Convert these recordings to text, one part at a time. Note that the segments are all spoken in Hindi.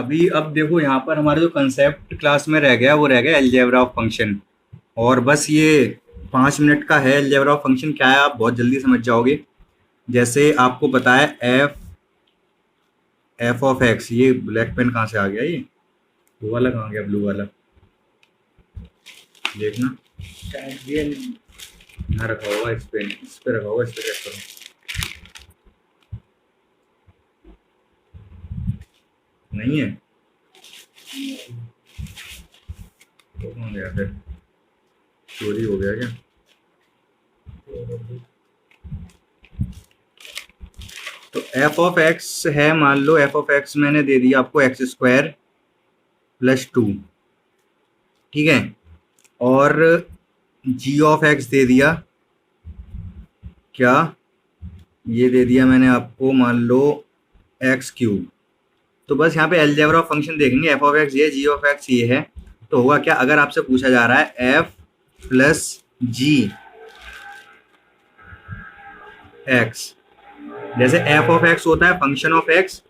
अभी अब देखो यहाँ पर हमारा जो कंसेप्ट क्लास में रह गया वो रह गया अलजेब्रा ऑफ फंक्शन। और बस ये 5 मिनट का है। अलजेब्रा ऑफ फंक्शन क्या है आप बहुत जल्दी समझ जाओगे। जैसे आपको पता है एफ ऑफ एक्स, ये ब्लैक पेन कहाँ से आ गया, ये वो वाला कहाँ गया, ब्लू वाला देखना। यहाँ रखा होगा, इस पे रखा होगा, इस पे चेक करो। नहीं है तो कहाँ गया फिर, चोरी हो गया क्या? तो एफ ऑफ एक्स है, मान लो एफ ऑफ एक्स मैंने दे दिया आपको एक्स स्क्वायर प्लस 2, ठीक है। और जी ऑफ एक्स दे दिया क्या, ये दे दिया मैंने आपको मान लो एक्स क्यूब। तो बस यहाँ पे अलजेब्रा ऑफ फंक्शन देखेंगे, एफ ऑफ एक्स ये, जी ऑफ एक्स ये है। तो होगा क्या, अगर आपसे पूछा जा रहा है एफ प्लस जी एक्स, जैसे एफ ऑफ एक्स होता है फंक्शन ऑफ एक्स,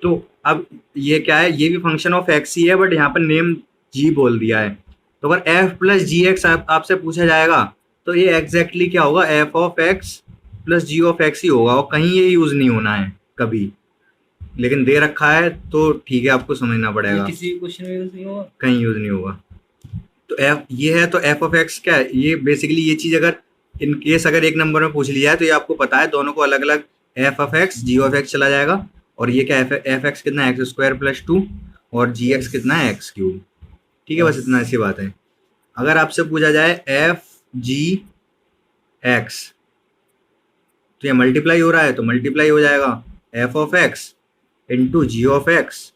तो अब ये क्या है, ये भी फंक्शन ऑफ एक्स ही है बट यहाँ पर नेम जी बोल दिया है। तो अगर एफ प्लस जी एक्स आपसे पूछा जाएगा तो ये एग्जैक्टली क्या होगा, F of X plus G of X ही होगा, और कहीं ये यूज नहीं होना है कभी, लेकिन दे रखा है तो ठीक है, आपको समझना पड़ेगा। किसी क्वेश्चन में यूज नहीं होगा, कहीं यूज नहीं होगा। तो एफ ये है, तो एफ ऑफ एक्स क्या है, ये बेसिकली ये चीज अगर इन केस अगर एक नंबर में पूछ लिया है तो ये आपको पता है, दोनों को अलग अलग f of x g of x चला जाएगा। और ये क्या, एफ एक्स कितना है, एक्स स्क्वायर प्लस 2, और जी एक्स कितना है, एक्स क्यूब। ठीक है, बस इतना ऐसी बात है। अगर आपसे पूछा जाए एफ जी एक्स, तो ये मल्टीप्लाई हो रहा है तो मल्टीप्लाई हो जाएगा f of x into g of x,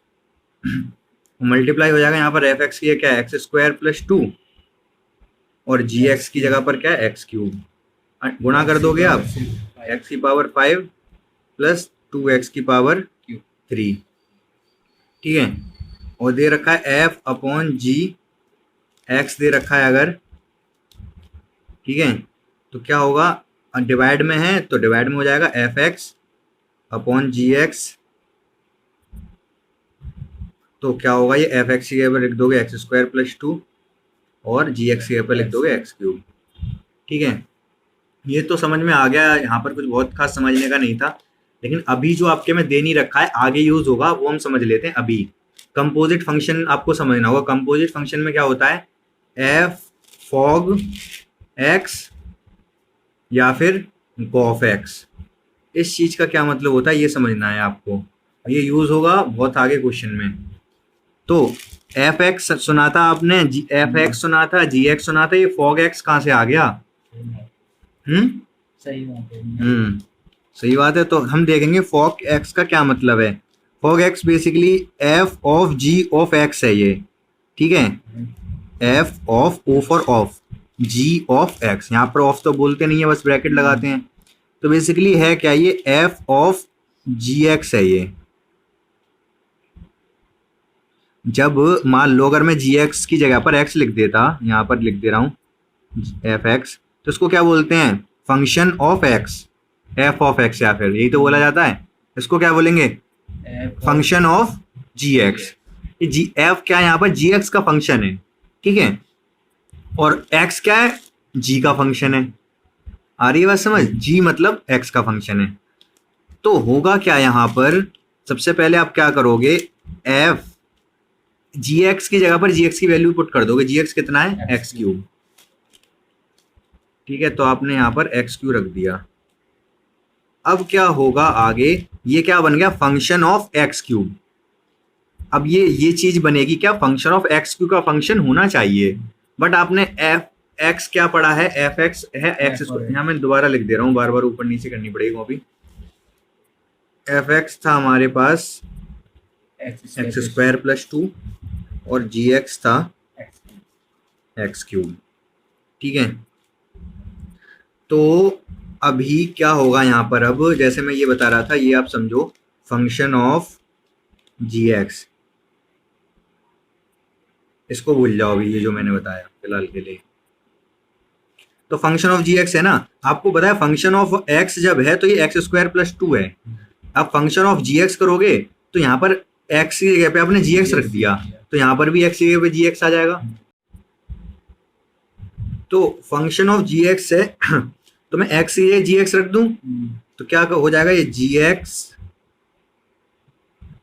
multiply हो जाएगा यहाँ पर एफ एक्स की क्या है, एक्स स्क्वायर प्लस 2, और जी एक्स की जगह पर क्या है, एक्स क्यूब। गुणा कर दोगे आप, एक्स की पावर 5 प्लस 2x की पावर 3, ठीक है। और दे रखा है एफ अपॉन जी एक्स दे रखा है अगर, ठीक है, तो क्या होगा, डिवाइड में है तो डिवाइड में हो जाएगा एफ एक्स अपॉन जी एक्स। तो क्या होगा, ये एफ एक्स की जगह पर लिख दोगे एक्स स्क्वायर प्लस 2, और जी एक्स की जगह पर लिख दोगे एक्स क्यूब, ठीक है। ये तो समझ में आ गया, यहाँ पर कुछ बहुत खास समझने का नहीं था। लेकिन अभी जो आपके में दे नहीं रखा है आगे यूज होगा, वो हम समझ लेते हैं। अभी कंपोजिट फंक्शन आपको समझना होगा। कंपोजिट फंक्शन में क्या होता है, एफ फॉग एक्स या फिर गॉफ एक्स, इस चीज का क्या मतलब होता है ये समझना है आपको। ये यूज होगा बहुत आगे क्वेश्चन में। तो एफ एक्स सुना था आपने, एफ एक्स सुना था, जी एक्स सुना था, ये फॉग एक्स कहाँ से आ गया? सही बात है। सही बात है। तो हम देखेंगे फॉग एक्स का क्या मतलब है। Fog x basically f of g of x है ये, ठीक है। F of, o for of, g of x, यहाँ पर ऑफ तो बोलते नहीं है, बस ब्रैकेट लगाते हैं। तो बेसिकली है क्या, ये एफ ऑफ जी एक्स है ये। जब मान लो अगर मैं जी एक्स की जगह पर एक्स लिख देता, यहाँ पर लिख दे रहा हूँ एफ एक्स, तो इसको क्या बोलते हैं, function of x, F of x, या फिर यही तो बोला जाता है। इसको क्या बोलेंगे, function of g x. G f क्या है, यहाँ पर जी एक्स का फंक्शन है, ठीक है, और एक्स क्या है, जी का फंक्शन है। आ रही है बात समझ, जी मतलब एक्स का फंक्शन है। तो होगा क्या यहाँ पर, सबसे पहले आप क्या करोगे, एफ जी एक्स की जगह पर जी एक्स की वैल्यू पुट कर दोगे। जी एक्स कितना है, एक्स क्यूब, ठीक है। तो आपने यहाँ पर एक्स क्यूब रख दिया। अब क्या होगा आगे, ये क्या बन गया, फंक्शन ऑफ एक्स क्यूब। अब ये चीज बनेगी क्या, फंक्शन ऑफ एक्स क्यूब का फंक्शन होना चाहिए, बट आपने एफ एक्स क्या पढ़ा है, एफ एक्स है एक्स स्क्वायर। यहाँ मैं दोबारा लिख दे रहा हूँ, बार बार ऊपर नीचे करनी पड़ेगी कॉपी। एफ एक्स था हमारे पास एक्स स्क्वायर प्लस 2, और जी एक्स था एक्स क्यूब, ठीक है। तो अभी क्या होगा यहाँ पर, अब जैसे मैं ये बता रहा था, ये आप समझो फंक्शन ऑफ जी एक्स, इसको भूल जाओ अभी, ये जो मैंने बताया फिलहाल के लिए। तो फंक्शन ऑफ जी एक्स है ना, आपको पता है फंक्शन ऑफ एक्स जब है तो ये एक्स स्क्वायर प्लस 2 है। अब फंक्शन ऑफ जी एक्स करोगे तो यहाँ पर एक्स की जगह पे आपने जी एक्स रख दिया, तो यहाँ पर भी एक्स की जगह पे जी एक्स आ जाएगा। तो फंक्शन ऑफ जी एक्स है तो मैं एक्स की जगह जी एक्स रख दूं तो क्या हो जाएगा, ये जी एक्स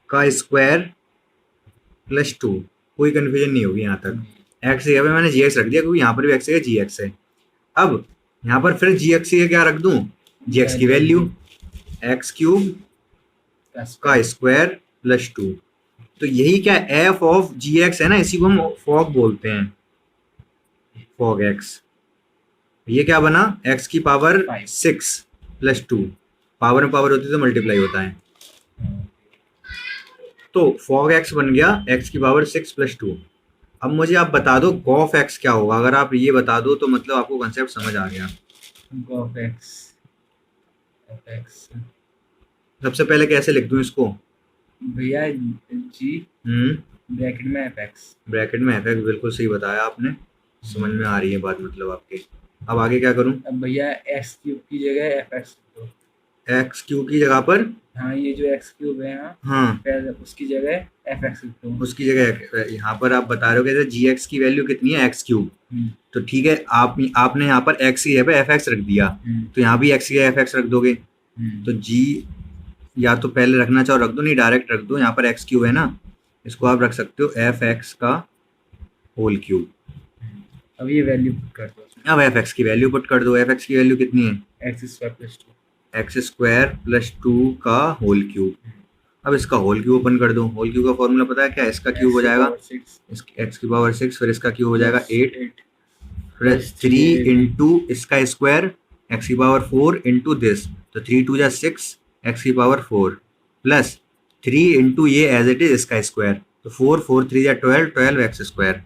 का स्क्वायर प्लस 2। कोई कंफ्यूजन नहीं होगी यहाँ तक। एक्स की जगह पे मैंने जी एक्स रख दिया क्योंकि यहाँ पर भी एक्स की जगह जी एक्स है। अब यहाँ पर फिर जी एक्स की जगह क्या रख दूं, जी एक्स की वैल्यू एक्स क्यूब का स्क्वायर प्लस 2। तो यही क्या एफ ऑफ जी एक्स है ना, इसी को हम फॉग बोलते हैं, फॉग एक्स। ये क्या बना, एक्स की पावर 6 प्लस 2। पावर में पावर होती है तो मल्टीप्लाई होता है, तो फॉग एक्स बन गया एक्स की पावर 6 प्लस 2। अब मुझे आप बता दो गॉफ एक्स क्या होगा। अगर आप ये बता दो तो मतलब आपको कंसेप्ट समझ आ गया। गॉफ एक्स, सबसे पहले कैसे लिख दूं इसको भैया, जी ब्रैकेट में एफ एक्स, ब्रैकेट में एफ एक्स। बिल्कुल सही बताया आपने, समझ में आ रही है बात मतलब आपके। अब आगे क्या करूं, अब भैया एक्स क्यूब की जगह एफ एक्स दो। एक्स क्यूब की जगह पर, हाँ ये जो एक्स क्यूब है हाँ फिर उसकी जगह एफ एक्स दो। उसकी जगह यहाँ पर आप बता रहे हो कि जी एक्स की वैल्यू कितनी है, एक्स क्यूब। तो ठीक है, आपने यहाँ पर एक्स की जगह पे एफ एक्स रख दिया, तो यहाँ भी एक्स की जगह एफ एक्स रख दोगे। तो जी या तो पहले रखना चाहो रख दो, नहीं डायरेक्ट रख दो। यहाँ पर एक्स क्यूब है ना, इसको आप रख सकते हो एफ एक्स का होल क्यूब। अब ये वैल्यू पुट कर दो, अब एफ एक्स की वैल्यू पुट कर दो। एफ एक्स की वैल्यू कितनी है, x square plus 2, x square plus 2 का होल क्यूब। अब इसका होल क्यूब ओपन कर दो। होल क्यूब का फॉर्मूला पता है क्या, इसका क्यूब हो जाएगा एक्स की पावर 6, फिर इसका क्यूब हो जाएगा 8 प्लस 3 इंटू इसका स्क्वायर एक्स की पावर 4 इंटू दिस, तो 3 2 जा 6 एक्स की पावर 4 प्लस 3 इंटू ये एज इट इज इसका स्क्वायर, तो 4 4 3 जा 12 12 एक्स स्क्वायर।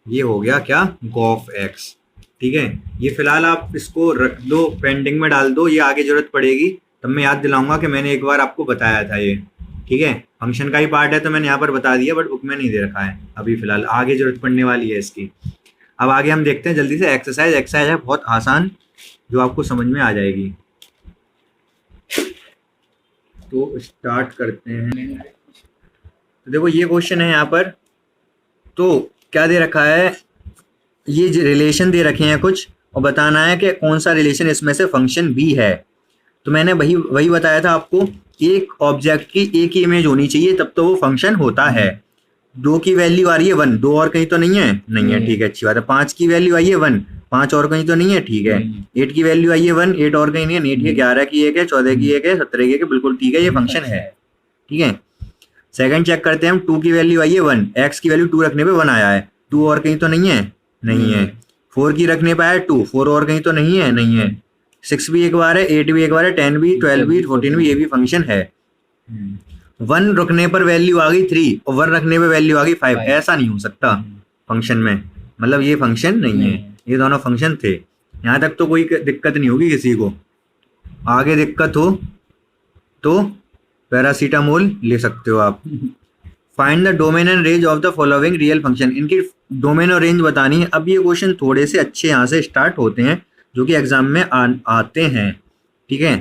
ये हो गया क्या, गॉफ एक्स। ठीक है, ये फिलहाल आप इसको रख दो, पेंडिंग में डाल दो, ये आगे जरूरत पड़ेगी तब मैं याद दिलाऊंगा कि मैंने एक बार आपको बताया था ये। ठीक है, फंक्शन का ही पार्ट है तो मैंने यहाँ पर बता दिया, बट बुक में नहीं दे रखा है अभी फिलहाल, आगे जरूरत पड़ने वाली है इसकी। अब आगे हम देखते हैं जल्दी से एक्सरसाइज। एक्सरसाइज है बहुत आसान जो आपको समझ में आ जाएगी, तो स्टार्ट करते हैं। तो देखो ये क्वेश्चन है यहाँ पर, तो क्या दे रखा है, ये रिलेशन दे रखे हैं कुछ और बताना है कि कौन सा रिलेशन इसमें से फंक्शन भी है। तो मैंने वही बताया था आपको, एक ऑब्जेक्ट की एक ही इमेज होनी चाहिए तब तो वो फंक्शन होता है। 2 की वैल्यू आ रही है 1, 2 और कहीं तो नहीं है, नहीं है, ठीक है, अच्छी बात है। 5 की वैल्यू आई है 1, 5 और कहीं तो नहीं है, ठीक है। 8 की वैल्यू आई है 1, 8 और कहीं नहीं है, 8 की 11 की 1 है, 14 की 1 है, 17 की 1 है, बिल्कुल ठीक है, ये फंक्शन है। ठीक है, सेकंड चेक करते हैं हम। 2 की वैल्यू आई है 1, एक्स की वैल्यू 2 रखने पे 1 आया है, 2 और कहीं तो नहीं है, नहीं है। 4 की रखने पे आया 2, 4 और कहीं तो नहीं है, नहीं है। 6 भी एक बार है, 8 भी एक बार है, 10 भी, 12 भी, 14 भी, ये भी फंक्शन है। 1 रखने पर वैल्यू आ गई 3 और 1 रखने पे वैल्यू आ गई 5, ऐसा नहीं हो सकता फंक्शन में, मतलब ये फंक्शन नहीं है। ये दोनों फंक्शन थे, यहाँ तक तो कोई दिक्कत नहीं होगी किसी को। आगे दिक्कत हो तो पैरासीटामोल ले सकते हो आप। Find the domain and range of the following real function. इनकी डोमेन और रेंज बतानी है। अब ये क्वेश्चन थोड़े से अच्छे यहाँ से स्टार्ट होते हैं जो कि एग्जाम में आते हैं। ठीक है,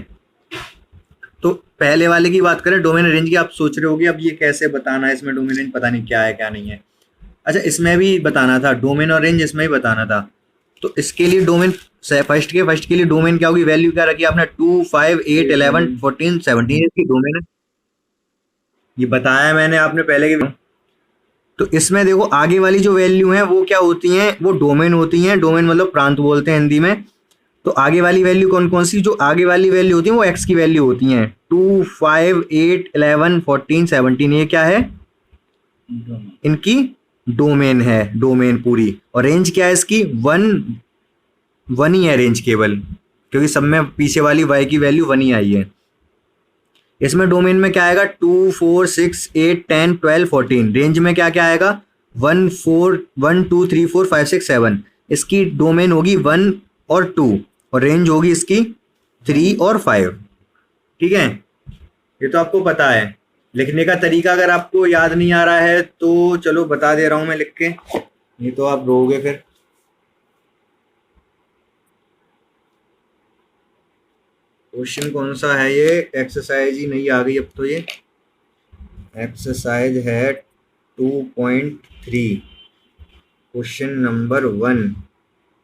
तो पहले वाले की बात करें, डोमेन रेंज की। आप सोच रहे होगे अब ये कैसे बताना है, इसमें डोमेन रेंज पता नहीं क्या है क्या नहीं है। अच्छा, इसमें भी बताना था डोमेन और रेंज, इसमें भी बताना था। तो इसके लिए डोमेन फर्स्ट के लिए डोमेन क्या होगी, वैल्यू क्या रखी आपने, 2 5 8 11 14 17 इसकी डोमेन है, ये बताया मैंने आपने पहले के। तो इसमें देखो आगे वाली जो वैल्यू है वो क्या होती हैं, वो डोमेन होती हैं। डोमेन मतलब प्रांत बोलते हैं हिंदी में। तो आगे वाली वैल्यू कौन कौन सी, जो आगे वाली वैल्यू होती है वो एक्स की वैल्यू होती हैं। 2 5 8 11 14 17 ये क्या है, इनकी डोमेन है, डोमेन पूरी। और रेंज क्या है इसकी, 1 ही है रेंज केवल, क्योंकि सब में पीछे वाली y की वैल्यू 1 ही आई है। इसमें डोमेन में क्या आएगा, 2 4 6 8 10 12 14। रेंज में क्या क्या आएगा, 1 4 1 2 3 4 5 6 7। इसकी डोमेन होगी 1 और 2 और रेंज होगी इसकी 3 और 5। ठीक है, ये तो आपको पता है। लिखने का तरीका अगर आपको याद नहीं आ रहा है तो चलो बता दे रहा हूं मैं लिख के, नहीं तो आप रोगे फिर। क्वेश्चन कौन सा है ये? एक्सरसाइज ही नहीं आ गई अब तो। ये एक्सरसाइज है 2.3, क्वेश्चन नंबर 1।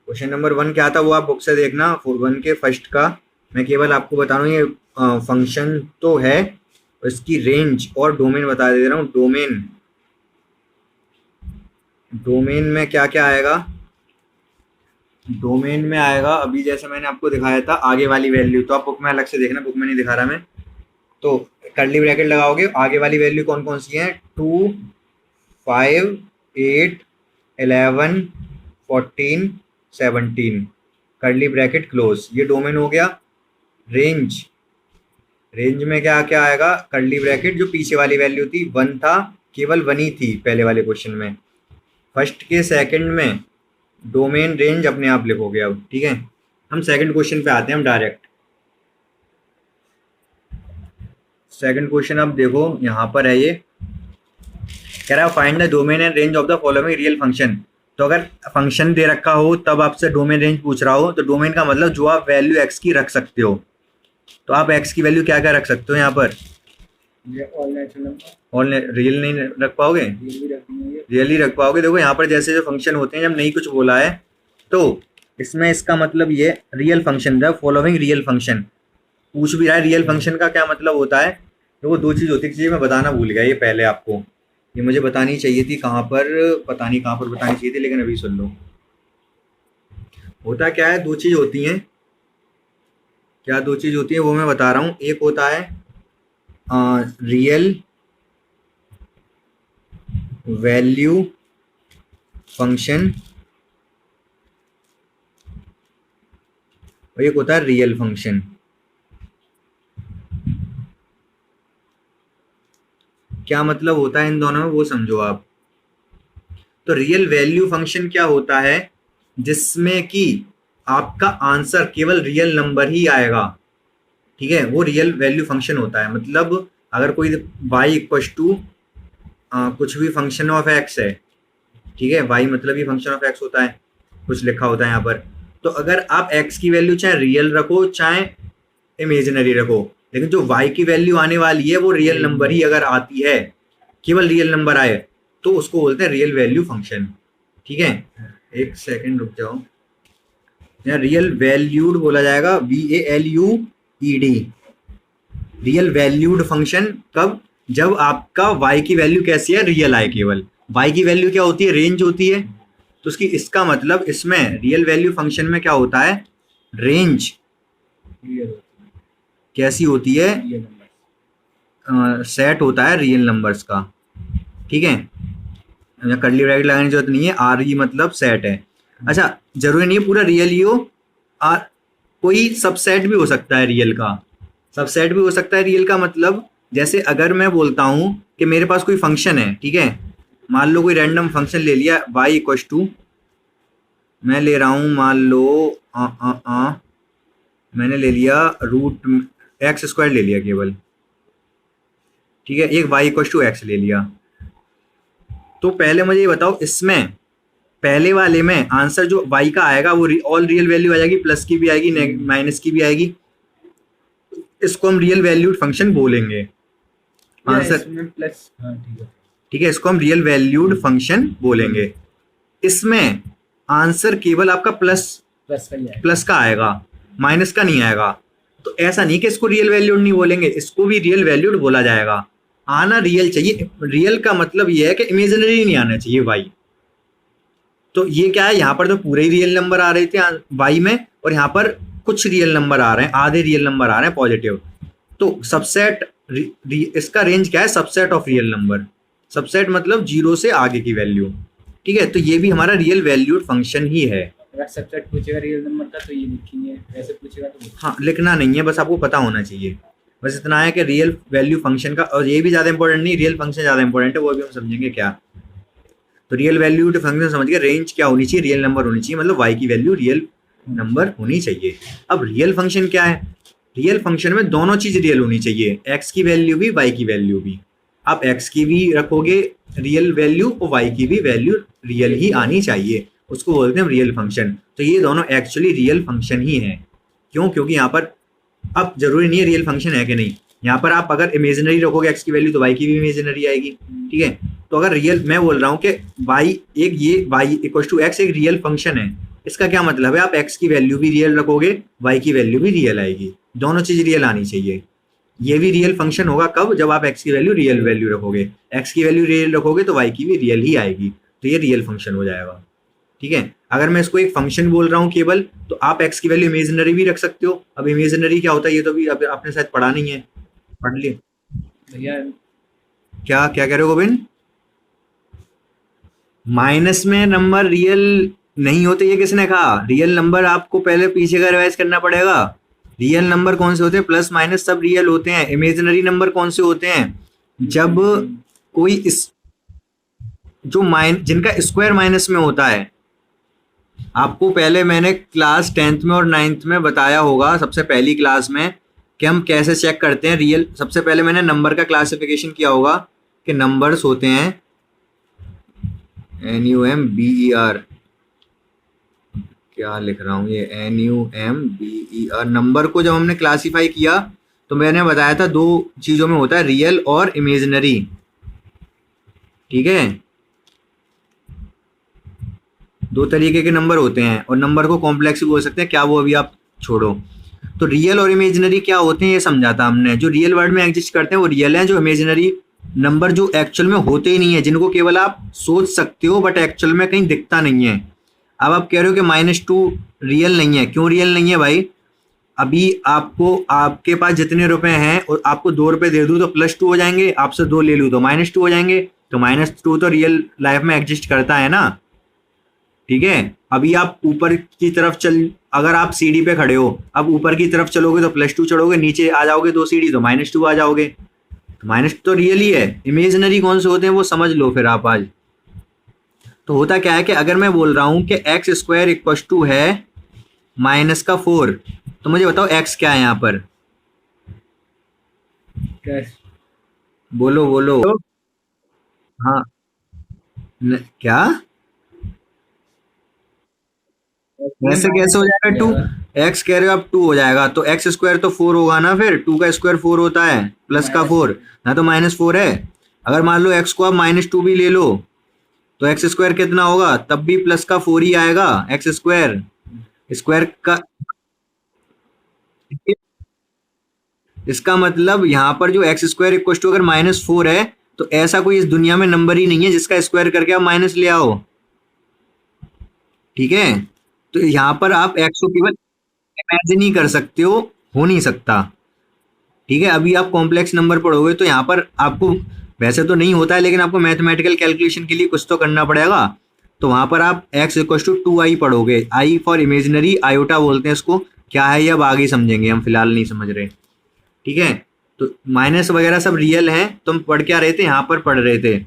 क्वेश्चन नंबर 1 क्या था वो आप बुक से देखना, 1 के फर्स्ट का। मैं केवल आपको बता रहा हूँ ये फंक्शन तो है, इसकी रेंज और डोमेन बता दे रहा हूँ। डोमेन में क्या क्या आएगा? डोमेन में आएगा अभी जैसे मैंने आपको दिखाया था आगे वाली वैल्यू, तो आप बुक में अलग से देखना, बुक में नहीं दिखा रहा मैं। तो कर्ली ब्रैकेट लगाओगे, आगे वाली वैल्यू कौन कौन सी है? 2, 5, 8, 11, 14, 17, कर्ली ब्रैकेट क्लोज। ये डोमेन हो गया। रेंज में क्या क्या आएगा? कर्ली ब्रैकेट, जो पीछे वाली वैल्यू थी 1 था, केवल 1 ही थी पहले वाले क्वेश्चन में। फर्स्ट के सेकंड में डोमेन रेंज अपने आप लिखोगे अब, ठीक है। हम सेकंड क्वेश्चन पे आते हैं हम डायरेक्ट। सेकंड क्वेश्चन अब देखो यहाँ पर है, ये कह रहा है find the domain and range of the following real function. तो अगर फंक्शन दे रखा हो तब आपसे डोमेन रेंज पूछ रहा हो, तो डोमेन का मतलब जो आप वैल्यू एक्स की रख सकते हो। तो आप एक्स की वैल्यू क्या क्या रख सकते हो यहाँ पर? ऑल रियल नहीं रख पाओगे, रियल ही रख पाओगे। देखो यहाँ पर जैसे जो फंक्शन होते हैं, जब नहीं कुछ बोला है तो इसमें इसका मतलब ये real function, the following real function पूछ भी रहा है। रियल फंक्शन का क्या मतलब होता है? तो वो दो चीज़ होती है, चीज़ें मैं बताना भूल गया ये पहले आपको, ये मुझे बतानी चाहिए थी, कहाँ पर पता नहीं कहाँ पर बतानी चाहिए थी, लेकिन अभी सुन लो। होता क्या है, दो चीज़ होती हैं। क्या दो चीज़ होती है वो मैं बता रहा हूँ। एक होता है रियल वैल्यू फंक्शन, और एक होता है रियल फंक्शन। क्या मतलब होता है इन दोनों में वो समझो आप। तो रियल वैल्यू फंक्शन क्या होता है? जिसमें कि आपका आंसर केवल रियल नंबर ही आएगा, ठीक है, वो रियल वैल्यू फंक्शन होता है। मतलब अगर कोई y इक्वस टू कुछ भी फंक्शन ऑफ x है, ठीक है, y मतलब ये फंक्शन ऑफ x होता है, कुछ लिखा होता है यहाँ पर। तो अगर आप x की वैल्यू चाहे रियल रखो चाहे इमेजिनरी रखो, लेकिन जो y की वैल्यू आने वाली है वो रियल नंबर ही अगर आती है, केवल रियल नंबर आए, तो उसको बोलते हैं रियल वैल्यू फंक्शन, ठीक है। एक सेकंड रुक जाओ, यहाँ रियल वैल्यूड बोला जाएगा, VALUED। रियल वैल्यूड फंक्शन कब? जब आपका y की वैल्यू कैसी है? रियल आए केवल। y की वैल्यू क्या होती है? रेंज होती है। तो उसकी इसका मतलब इसमें रियल वैल्यू फंक्शन में क्या होता है? रेंज कैसी होती है? सेट होता है रियल नंबर्स का, ठीक है। कर्ली ब्रैकेट लगाने की जरूरत नहीं है, आर ही मतलब सेट है। अच्छा, जरूरी नहीं है पूरा रियल ही हो, कोई सबसेट भी हो सकता है रियल का। सबसेट भी हो सकता है रियल का, मतलब जैसे अगर मैं बोलता हूँ कि मेरे पास कोई फंक्शन है, ठीक है, मान लो कोई रैंडम फंक्शन ले लिया y इक्वस टू, मैं ले रहा हूँ मान लो मैंने ले लिया √x² ले लिया केवल, ठीक है, एक y इक्वस टू x ले लिया। तो पहले मुझे ये बताओ, इसमें पहले वाले में आंसर जो y का आएगा वो ऑल रियल वैल्यू आ जाएगी, प्लस की भी आएगी, माइनस की भी आएगी। इसको हम रियल वैल्यूड फंक्शन बोलेंगे। आंसर प्लस, ठीक है, इसको हम रियल वैल्यूड फंक्शन बोलेंगे। इसमें आंसर केवल आपका प्लस का आएगा, माइनस का नहीं आएगा। तो ऐसा नहीं कि इसको रियल वैल्यूड नहीं बोलेंगे, इसको भी रियल वैल्यूड बोला जाएगा। आना रियल चाहिए। रियल का मतलब ये है कि इमेजिनरी नहीं आना चाहिए y। तो ये क्या है, यहाँ पर तो पूरे ही रियल नंबर आ रहे थे y में, और यहाँ पर कुछ रियल नंबर आ रहे हैं, आधे रियल नंबर आ रहे हैं पॉजिटिव। तो सबसेट इसका रेंज क्या है? Subset of real number. Subset मतलब 0 से आगे की वैल्यू, ठीक है। तो ये भी हमारा रियल वैल्यूड फंक्शन ही है। अगर सबसेट पूछेगा रियल नंबर का तो ये लिखेंगे, ऐसे पूछेगा तो हाँ, लिखना नहीं है, बस आपको पता होना चाहिए। बस इतना है कि रियल वैल्यू फंक्शन का, और ये भी ज़्यादा इंपॉर्टेंट नहीं, रियल फंक्शन ज़्यादा इंपॉर्टेंट है, वो भी हम समझेंगे क्या। तो रियल वैल्यूड फंक्शन समझ के रेंज क्या होनी चाहिए? रियल नंबर होनी चाहिए, मतलब y की वैल्यू रियल नंबर होनी चाहिए। अब रियल फंक्शन क्या है? रियल फंक्शन में दोनों चीज़ रियल होनी चाहिए, x की वैल्यू भी y की वैल्यू भी। आप x की भी रखोगे रियल वैल्यू और y की भी वैल्यू रियल ही आनी चाहिए, उसको बोलते हैं रियल फंक्शन। तो ये दोनों एक्चुअली रियल फंक्शन ही हैं। क्यों? क्योंकि यहाँ पर अब जरूरी नहीं है रियल फंक्शन है कि नहीं, यहाँ पर आप अगर इमेजिनरी रखोगे x की वैल्यू तो y की भी इमेजिनरी आएगी, ठीक है। तो अगर रियल, मैं बोल रहा हूँ कि y एक, ये y इक्वल टू x एक रियल फंक्शन है, इसका क्या मतलब है, आप x की वैल्यू भी रियल रखोगे, y की वैल्यू भी रियल आएगी, दोनों चीज रियल आनी चाहिए। ये भी रियल फंक्शन होगा कब, जब आप x की वैल्यू रियल वैल्यू रखोगे, x की वैल्यू रियल रखोगे तो y की भी रियल ही आएगी, तो ये रियल फंक्शन हो जाएगा, ठीक है। अगर मैं इसको एक फंक्शन बोल रहा हूँ केवल, तो आप x की वैल्यू इमेजिनरी भी रख सकते हो। अब इमेजिनरी क्या होता है ये तो भी आपने शायद पढ़ा नहीं है, पढ़ लिए भैया क्या, क्या कह रहे हो गोविंद? माइनस में नंबर रियल नहीं होते, ये किसने कहा? रियल नंबर आपको पहले पीछे का रिवाइज करना पड़ेगा। रियल नंबर कौन से होते हैं? प्लस माइनस सब रियल होते हैं। इमेजिनरी नंबर कौन से होते हैं? जब कोई इस जो जिनका स्क्वायर माइनस में होता है। आपको पहले मैंने क्लास 10th में और 9th में बताया होगा, सबसे पहली क्लास में, कि हम कैसे चेक करते हैं रियल। सबसे पहले मैंने नंबर का क्लासिफिकेशन किया होगा कि नंबर्स होते हैं NUMBER, क्या लिख रहा हूँ ये, NUMBER। नंबर को जब हमने क्लासीफाई किया तो मैंने बताया था दो चीजों में होता है, रियल और इमेजिनरी, ठीक है। दो तरीके के नंबर होते हैं और नंबर को कॉम्प्लेक्स भी बोल सकते हैं, क्या वो अभी आप छोड़ो। तो रियल और इमेजिनरी क्या होते हैं ये समझा था हमने। जो रियल वर्ल्ड में एग्जिस्ट करते हैं वो रियल हैं, जो इमेजिनरी नंबर जो एक्चुअल में होते ही नहीं है, जिनको केवल आप सोच सकते हो बट एक्चुअल में कहीं दिखता नहीं है। अब आप कह रहे हो कि -2 रियल नहीं है, क्यों रियल नहीं है भाई? अभी आपको, आपके पास जितने रुपए हैं और आपको 2 रुपए दे दूं तो +2 हो जाएंगे, आपसे 2 ले लूं तो -2 हो जाएंगे। तो -2 तो रियल लाइफ में एग्जिस्ट करता है ना, ठीक है। अभी आप ऊपर की तरफ अगर आप सीढ़ी पे खड़े हो, अब ऊपर की तरफ चलोगे तो +2 चढ़ोगे, नीचे आ जाओगे 2 सीढ़ी तो -2 आ जाओगे। तो -2 तो रियल ही है। इमेजिनरी कौन से होते हैं वो समझ लो फिर आप आज। तो होता क्या है कि अगर मैं बोल रहा हूं कि x² = है -4, तो मुझे बताओ x क्या है यहाँ पर? कैश बोलो बोलो। हाँ, क्या ऐसे कैसे हो जाएगा 2? x कह रहे हो आप 2 हो जाएगा, तो x² तो 4 होगा ना, फिर 2 का स्क्वायर 4 होता है, प्लस का 4 ना, तो -4 है। अगर मान लो x को आप -2 भी ले लो तो x² कितना होगा? तब भी प्लस का 4 ही आएगा। x स्क्वायर का, इसका मतलब यहाँ पर जो x² = अगर -4 है तो ऐसा कोई इस दुनिया में नंबर ही नहीं है जिसका स्क्वायर करके आप माइनस ले आओ, ठीक है। तो यहाँ पर आप x को केवल इमेजिन ही कर सकते हो नहीं सकता, ठीक है। अभी आप कॉम्प्लेक्स नंबर पढ़ोगे तो यहाँ पर आपको, वैसे तो नहीं होता है लेकिन आपको मैथमेटिकल कैलकुलेशन के लिए कुछ तो करना पड़ेगा। तो वहां पर आप x = 2i पढ़ोगे, i फॉर इमेजिनरी, आयोटा बोलते हैं इसको। क्या है ये अब आगे समझेंगे, हम फिलहाल नहीं समझ रहे, ठीक है। तो माइनस वगैरह सब रियल हैं, तो हम पढ़ क्या रहे थे, यहाँ पर पढ़ रहे थे।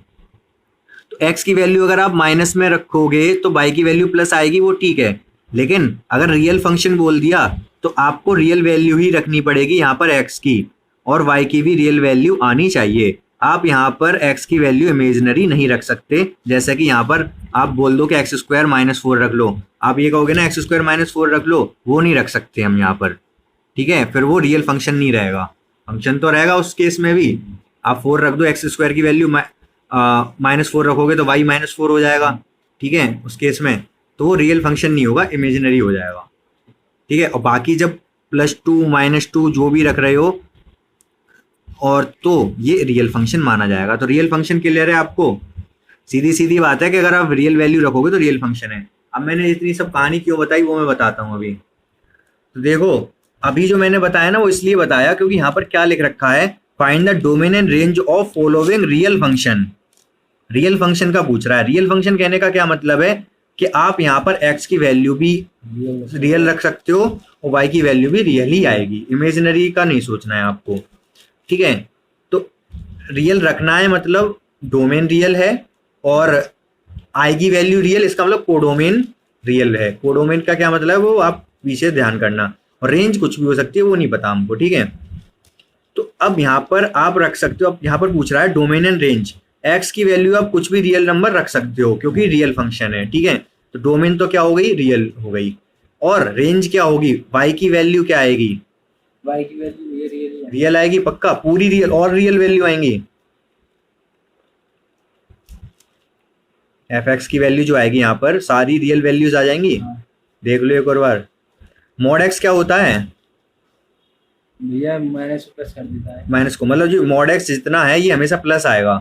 तो x की वैल्यू अगर आप माइनस में रखोगे तो y की वैल्यू प्लस आएगी, वो ठीक है। लेकिन अगर रियल फंक्शन बोल दिया तो आपको रियल वैल्यू ही रखनी पड़ेगी यहाँ पर x की, और y की भी रियल वैल्यू आनी चाहिए। आप यहाँ पर x की वैल्यू इमेजिनरी नहीं रख सकते, जैसे कि यहाँ पर आप बोल दो कि x² -4 रख लो। आप ये कहोगे ना x² -4 रख लो, वो नहीं रख सकते हम यहाँ पर, ठीक है। फिर वो रियल फंक्शन नहीं रहेगा। फंक्शन तो रहेगा उस केस में भी, आप 4 रख दो, x² की वैल्यू -4 रखोगे तो y -4 हो जाएगा, ठीक है। उस केस में तो वो रियल फंक्शन नहीं होगा, इमेजिनरी हो जाएगा, ठीक है। और बाकी जब +2 -2 जो भी रख रहे हो, और तो ये रियल फंक्शन माना जाएगा। तो रियल फंक्शन क्लियर है आपको? सीधी सीधी बात है कि अगर आप रियल वैल्यू रखोगे तो रियल फंक्शन है। अब मैंने इतनी सब कहानी क्यों बताई वो मैं बताता हूँ अभी। तो देखो, अभी जो मैंने बताया ना वो इसलिए बताया क्योंकि यहाँ पर क्या लिख रखा है, find the domain and range of following real function. Real function का पूछ रहा है। रियल फंक्शन कहने का क्या मतलब है कि आप यहाँ पर x की वैल्यू भी रियल रख सकते हो और y की वैल्यू भी रियल ही आएगी, इमेजिनरी का नहीं सोचना है आपको, ठीक है। तो रियल रखना है मतलब डोमेन रियल है और आई की वैल्यू रियल, इसका मतलब कोडोमेन रियल है। कोडोमेन का क्या मतलब है वो आप पीछे ध्यान करना, और रेंज कुछ भी हो सकती है वो नहीं पता हमको, ठीक है। तो अब यहाँ पर आप रख सकते हो, अब यहाँ पर पूछ रहा है डोमेन एंड रेंज। एक्स की वैल्यू आप कुछ भी रियल नंबर रख सकते हो क्योंकि रियल फंक्शन है, ठीक है। तो डोमेन तो क्या हो गई, रियल हो गई, और रेंज क्या होगी, वाई की वैल्यू क्या आएगी, y की वैल्यू ये रियल है। रियल आएगी पक्का, पूरी रियल और रियल वैल्यू आएंगी। एफ एक्स की वैल्यू जो आएगी यहाँ पर सारी रियल वैल्यूज आ जाएंगी। हाँ देख लो एक और बार। मॉड एक्स क्या होता है? भैया माइनस प्लस कर देता है। माइनस को मतलब जो मॉड एक्स जितना है ये हमेशा प्लस आएगा,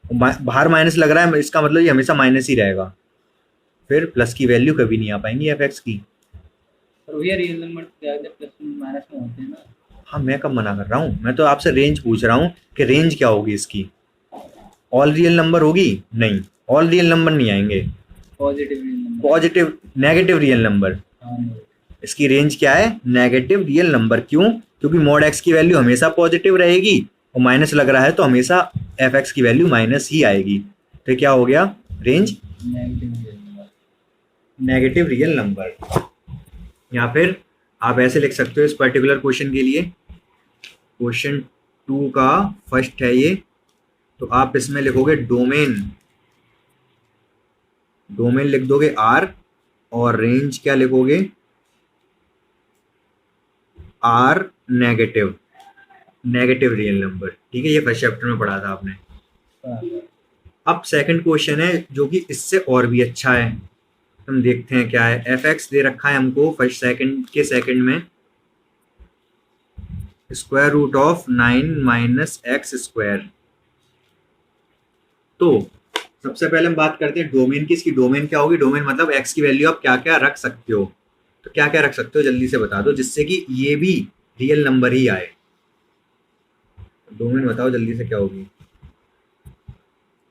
बाहर माइनस लग रहा है इसका मतलब ये हमेशा माइनस ही रहेगा, फिर प्लस की वैल्यू कभी नहीं आ पाएंगी एफ एक्स की। पर भैया रियल नंबर ज़्यादा प्लस माइनस में होते हैं ना। हाँ मैं कब मना कर रहा हूँ, मैं तो आपसे रेंज पूछ रहा हूँ कि रेंज क्या होगी इसकी। ऑल रियल नंबर होगी? नहीं, ऑल रियल नंबर नहीं आएंगे, positive real number. Positive negative real number. हाँ इसकी रेंज क्या है? Negative real number. क्यों? क्योंकि मॉड एक्स की वैल्यू हमेशा पॉजिटिव रहेगी और माइनस लग रहा है तो हमेशा एफ एक्स की वैल्यू माइनस ही आएगी। तो क्या हो गया range? Negative real number. Negative real number. या फिर आप ऐसे लिख सकते हो इस पर्टिकुलर क्वेश्चन के लिए, क्वेश्चन 2 का फर्स्ट है ये, तो आप इसमें लिखोगे डोमेन, डोमेन लिख दोगे आर और रेंज क्या लिखोगे? R negative, negative real number. ठीक है, ये फर्स्ट चैप्टर में पढ़ा था आपने। अब सेकंड क्वेश्चन है जो कि इससे और भी अच्छा है, हम देखते हैं क्या है। एफ एक्स दे रखा है हमको फर्स्ट सेकंड के सेकंड में, square root of 9 minus x square. तो सबसे पहले हम बात करते हैं डोमेन की। इसकी डोमेन क्या होगी? डोमेन मतलब एक्स की वैल्यू आप क्या क्या रख सकते हो। तो क्या क्या रख सकते हो जल्दी से बता दो जिससे कि ये भी रियल नंबर ही आए। डोमेन बताओ जल्दी से क्या होगी,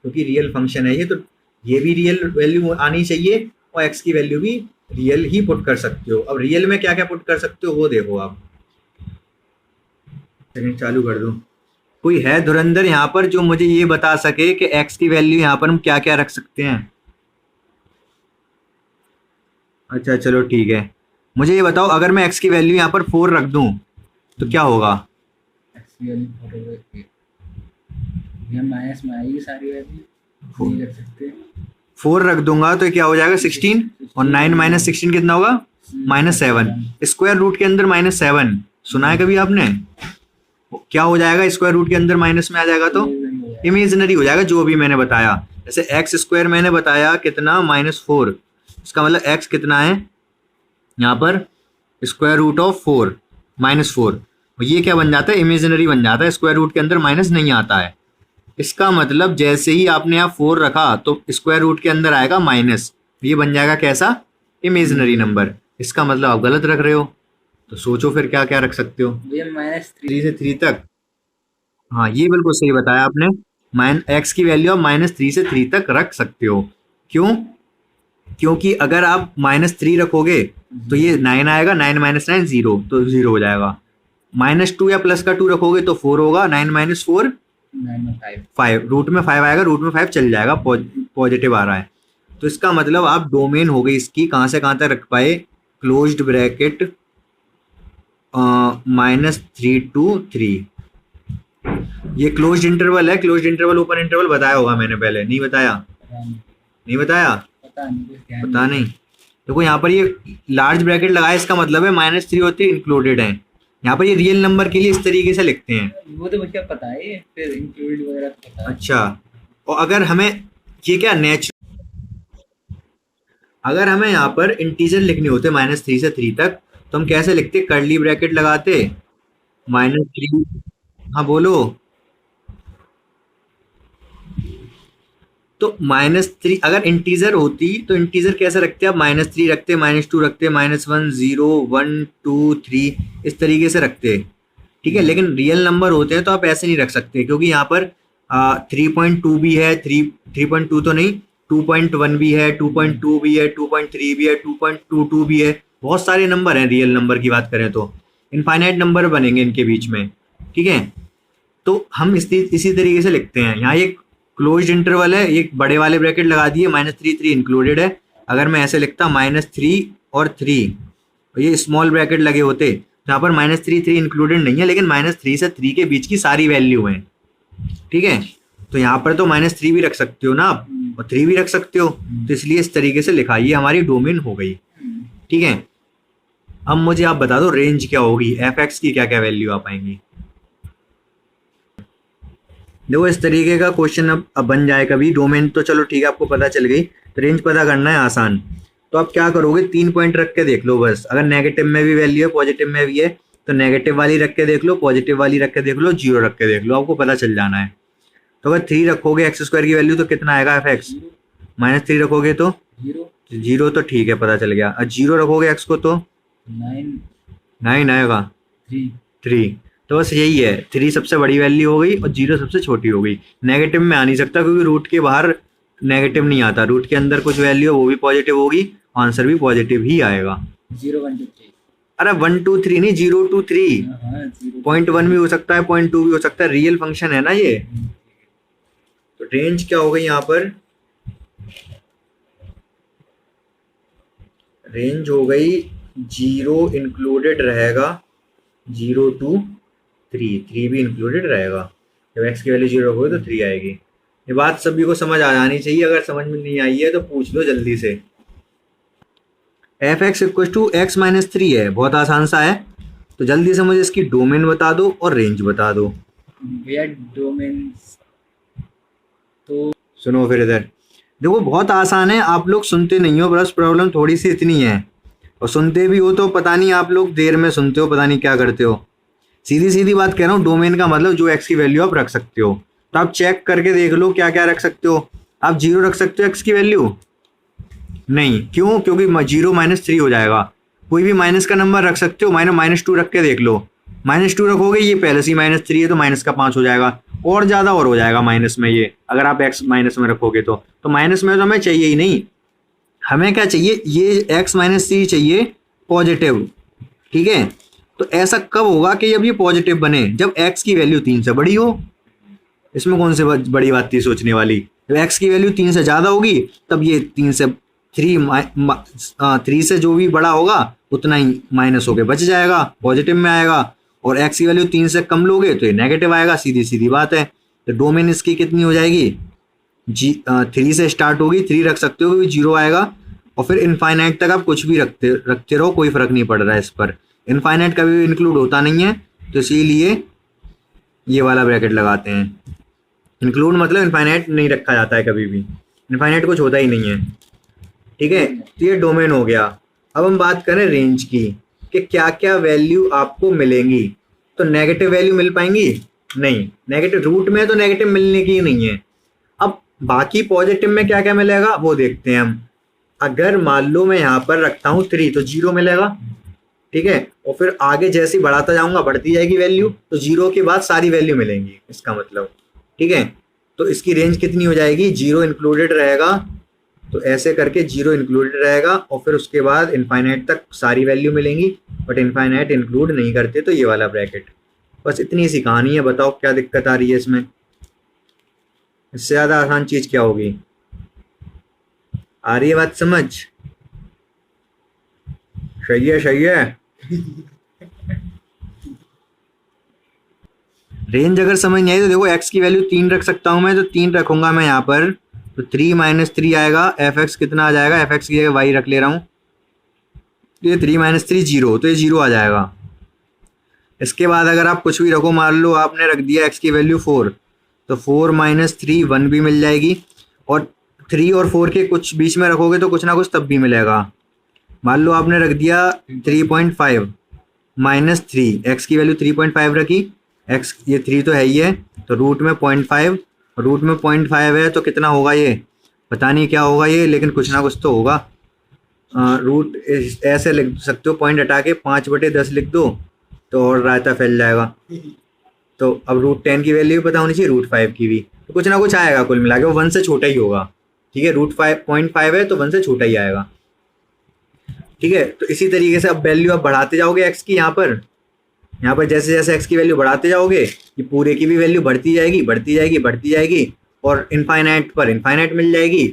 क्योंकि रियल फंक्शन है ये, तो ये भी रियल वैल्यू आनी चाहिए और एक्स की वैल्यू भी रियल ही पुट कर सकते हो। अब रियल में क्या क्या पुट कर सकते हो वो देखो आप। सेकंड चालू कर दो। कोई है धुरंधर यहाँ पर जो मुझे ये बता सके कि एक्स की वैल्यू यहाँ पर हम क्या क्या रख सकते हैं? अच्छा चलो ठीक है, मुझे ये बताओ अगर मैं एक्स की वैल्यू यहाँ पर 4 रख दूं तो क्या होगा? एक्स की वैल्यू ये माइनस में आएगी सारी वैल्यू, नहीं रख सकते। 4 रख दूंगा तो क्या हो जाएगा 16, और 9 माइनस 16 कितना होगा? -7। स्क्वायर रूट के अंदर -7 सुना है कभी आपने? क्या हो जाएगा स्क्वायर रूट के अंदर माइनस में आ जाएगा तो इमेजिनरी हो जाएगा, जो भी मैंने बताया। जैसे एक्स स्क्वायर मैंने बताया कितना -4, इसका मतलब एक्स कितना है यहाँ पर? Square root of 4 -4। ये क्या बन जाता है? इमेजिनरी बन जाता है, स्क्वायर रूट के अंदर माइनस नहीं आता है। इसका मतलब जैसे ही आपने यहाँ 4 रखा तो स्क्वायर रूट के अंदर आएगा माइनस, ये बन जाएगा कैसा? Imaginary number. इसका मतलब आप गलत रख रहे हो, तो सोचो फिर क्या क्या रख सकते हो। -3 से 3 तक, हाँ ये बिल्कुल सही बताया आपने। एक्स की वैल्यू आप -3 से 3 तक रख सकते हो। क्यों? क्योंकि अगर आप -3 रखोगे तो ये 9 आएगा, 9 माइनस 9 0, तो 0 हो जाएगा। -2 या प्लस का 2 रखोगे तो 4 होगा, 9 माइनस 4 5, रूट में 5 आएगा, रूट में 5 चल जाएगा, पॉजिटिव आ रहा है। तो इसका मतलब आप डोमेन हो गई इसकी कहाँ से कहाँ तक रख पाए? Closed bracket -3 to 3। ये क्लोज्ड इंटरवल है, क्लोज्ड इंटरवल ओपन इंटरवल बताया होगा मैंने पहले, नहीं बताया? नहीं बताया? पता नहीं। देखो यहाँ पर ये लार्ज ब्रैकेट लगाया, इसका मतलब है -3 और 3 इंक्लूडेड है। यहाँ पर ये रियल नंबर के लिए इस तरीके से लिखते हैं। वो तो मुझे पता है, फिर इंक्लूडेड वगैरह तो पता है। अच्छा, और अगर हमें ये क्या अगर हमें यहाँ पर इंटीजर लिखने होते -3 से 3 तक तो हम कैसे लिखते? कर्ली ब्रैकेट लगाते -3। हाँ बोलो। तो -3 अगर इंटीजर होती तो इंटीजर कैसे रखते? आप -3 रखते, -2 रखते, -1 0 1 2 3 इस तरीके से रखते, ठीक है। लेकिन रियल नंबर होते हैं तो आप ऐसे नहीं रख सकते, क्योंकि यहाँ पर 3.2 भी है, 3.2 तो नहीं, 2.1 भी है, 2.2 भी है, 2.3 भी है, 2.22 भी है। बहुत सारे नंबर हैं रियल नंबर की बात करें तो, इनफाइनाइट नंबर बनेंगे इनके बीच में, ठीक है। तो हम इसी तरीके से लिखते हैं। यहाँ एक क्लोज्ड इंटरवल है, एक बड़े वाले ब्रैकेट लगा दिए, -3 3 इंक्लूडेड है। अगर मैं ऐसे लिखता -3 और 3, और ये स्मॉल ब्रैकेट लगे होते, यहाँ पर -3 3 इंक्लूडेड नहीं है, लेकिन -3 से 3 के बीच की सारी वैल्यू हैं, ठीक है। तो यहाँ पर तो -3 भी रख सकते हो ना आप, और 3 भी रख सकते हो, तो इसलिए इस तरीके से लिखा, ये हमारी डोमेन हो गई, ठीक है। अब मुझे आप बता दो रेंज क्या होगी, एफ एक्स की क्या क्या वैल्यू आ पाएंगी। देखो इस तरीके का क्वेश्चन अब बन जाए कभी, डोमेन तो चलो ठीक है आपको पता चल गई, तो रेंज पता करना है आसान। तो आप क्या करोगे, 3 पॉइंट रख के देख लो बस, अगर नेगेटिव में भी वैल्यू है पॉजिटिव में भी है तो नेगेटिव वाली रख के देख लो, पॉजिटिव वाली रख के देख लो, जीरो रख के देख लो, आपको पता चल जाना है। तो अगर 3 रखोगे एक्स स्क्वायर की वैल्यू तो कितना आएगा एफ एक्स, -3 रखोगे तो जीरो, जीरो, तो ठीक है पता चल गया। और जीरो रखोगे एक्स को तो 9 आएगा, 3। तो बस यही है, 3 सबसे बड़ी वैल्यू हो गई और जीरो सबसे छोटी हो गई। नेगेटिव में आ नहीं सकता क्योंकि रूट के बाहर नेगेटिव नहीं आता, रूट के अंदर कुछ वैल्यू वो भी पॉजिटिव होगी, आंसर भी पॉजिटिव ही आएगा। 0 1 2 3। अरे 1 2 3 नहीं, 0 2 3, हाँ 0 0.1 भी हो सकता है, 0.2 भी हो सकता है, रियल फंक्शन है ना ये। तो रेंज क्या हो गई यहाँ पर, रेंज हो गई 0 इंक्लूडेड रहेगा, 0 to 3, 3 भी इंक्लूडेड रहेगा। जब एक्स की वैल्यू 0 होगी तो 3 आएगी। ये बात सभी को समझ आ जानी चाहिए, अगर समझ में नहीं आई है तो पूछ लो जल्दी से। F x equal to x minus 3 है, बहुत आसान सा है, तो जल्दी से मुझे इसकी डोमेन बता दो और रेंज बता दो। भैया डोमेन तो सुनो फिर इधर देखो, बहुत आसान है, आप लोग सुनते नहीं हो, बस प्रॉब्लम थोड़ी सी इतनी है, और सुनते भी हो तो पता नहीं आप लोग देर में सुनते हो, पता नहीं क्या करते हो। सीधी सीधी बात कह रहा हूँ, डोमेन का मतलब जो एक्स की वैल्यू आप रख सकते हो, तो आप चेक करके देख लो क्या क्या रख सकते हो। आप 0 रख सकते हो एक्स की वैल्यू, नहीं, क्यों, क्योंकि 0 -3 हो जाएगा। कोई भी माइनस का नंबर रख सकते हो, -2 रख के देख लो, -2 रखोगे ये पहले से ही -3 है तो माइनस का 5 हो जाएगा, और ज़्यादा और हो जाएगा माइनस में ये, अगर आप एक्स माइनस में रखोगे तो माइनस में तो हमें चाहिए ही नहीं, हमें क्या चाहिए, ये x -3 चाहिए पॉजिटिव, ठीक है। तो ऐसा कब होगा कि जब ये पॉजिटिव बने, जब x की वैल्यू 3 से बड़ी हो, इसमें कौन सी बड़ी बात थी सोचने वाली, जब x की वैल्यू 3 से ज़्यादा होगी तब ये 3 से 3 से जो भी बड़ा होगा उतना ही माइनस होके बच जाएगा, पॉजिटिव में आएगा, और x की वैल्यू 3 से कम लोगे तो ये नेगेटिव आएगा, सीधी सीधी बात है। तो डोमेन इसकी कितनी हो जाएगी, 3 से स्टार्ट होगी, 3 रख सकते हो क्योंकि 0 आएगा, और फिर इनफाइनाइट तक आप कुछ भी रखते रहो, कोई फर्क नहीं पड़ रहा है इस पर, इनफाइनाइट कभी भी इंक्लूड होता नहीं है, तो इसीलिए ये वाला ब्रैकेट लगाते हैं। इंक्लूड मतलब इनफाइनाइट नहीं रखा जाता है कभी भी, इनफाइनाइट कुछ होता ही नहीं है, ठीक है। तो ये डोमेन हो गया। अब हम बात करें रेंज की, कि क्या क्या वैल्यू आपको मिलेंगी। तो नेगेटिव वैल्यू मिल पाएंगी नहीं, नेगेटिव रूट में तो नेगेटिव मिलने की नहीं है। अब बाकी पॉजिटिव में क्या क्या मिलेगा वो देखते हैं हम। अगर मान लो मैं यहाँ पर रखता हूँ 3 तो 0 मिलेगा, ठीक है, और फिर आगे जैसे ही बढ़ाता जाऊंगा बढ़ती जाएगी वैल्यू, तो 0 के बाद सारी वैल्यू मिलेंगी इसका मतलब, ठीक है। तो इसकी रेंज कितनी हो जाएगी, 0 इंक्लूडेड रहेगा, तो ऐसे करके 0 इंक्लूडेड रहेगा, और फिर उसके बाद इनफाइनाइट तक सारी वैल्यू मिलेंगी, बट इनफाइनाइट इंक्लूड नहीं करते तो ये वाला ब्रैकेट। बस इतनी सी कहानी है, बताओ क्या दिक्कत आ रही है इसमें, इससे ज़्यादा आसान चीज़ क्या होगी। आ रही है बात समझ, सही है सही है। रेंज अगर समझ नहीं आई तो देखो, x की वैल्यू 3 रख सकता हूं मैं, तो 3 रखूंगा मैं यहाँ पर, तो 3 - 3 आएगा, एफ एक्स कितना आ जाएगा, एफ एक्स की जगह y रख ले रहा हूँ, ये 3 - 3 0, तो ये 0 आ जाएगा। इसके बाद अगर आप कुछ भी रखो, मान लो आपने रख दिया x की वैल्यू 4, तो 4 - 3 1 भी मिल जाएगी, और 3 और 4 के कुछ बीच में रखोगे तो कुछ ना कुछ तब भी मिलेगा। मान लो आपने रख दिया 3.5 -3, x की वैल्यू 3.5 रखी, x ये 3 तो है ही है, तो रूट में 0.5, रूट में 0.5 है तो कितना होगा ये पता नहीं क्या होगा ये, लेकिन कुछ ना कुछ तो होगा। रूट ऐसे लिख सकते हो, पॉइंट हटा के 5/10 लिख दो तो और रायता फैल जाएगा। तो अब √10 की वैल्यू भी पता होनी चाहिए, √5 की भी, तो कुछ ना कुछ आएगा, कुल मिला के वो 1 से छोटा ही होगा, ठीक है। √5.5 है तो 1 से छोटा ही आएगा, ठीक है। तो इसी तरीके से अब वैल्यू आप बढ़ाते जाओगे x की, यहाँ पर जैसे जैसे x की वैल्यू बढ़ाते जाओगे ये पूरे की भी वैल्यू बढ़ती जाएगी बढ़ती जाएगी बढ़ती जाएगी, और इनफाइनाइट पर इनफाइनाइट मिल जाएगी,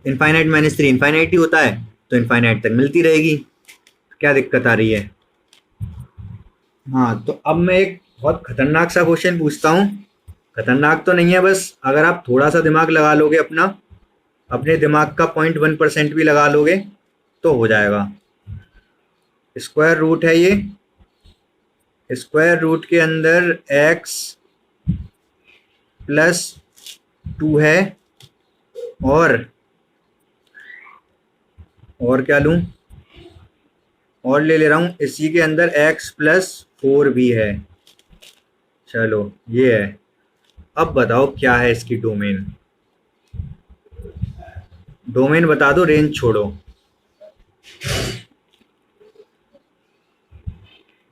इनफाइनाइट -3 इनफाइनाइट ही होता है, तो इनफाइनाइट तक मिलती रहेगी। क्या दिक्कत आ रही है। हाँ, तो अब मैं एक बहुत खतरनाक सा क्वेश्चन पूछता हूँ, खतरनाक तो नहीं है, बस अगर आप थोड़ा सा दिमाग लगा लोगे अपने दिमाग का 0.1% भी लगा लोगे तो हो जाएगा। स्क्वायर रूट है ये, स्क्वायर रूट के अंदर x प्लस 2 है, और क्या लूं, और ले रहा हूं, इसी के अंदर x प्लस 4 भी है। चलो ये है। अब बताओ क्या है इसकी डोमेन, डोमेन बता दो, रेंज छोड़ो।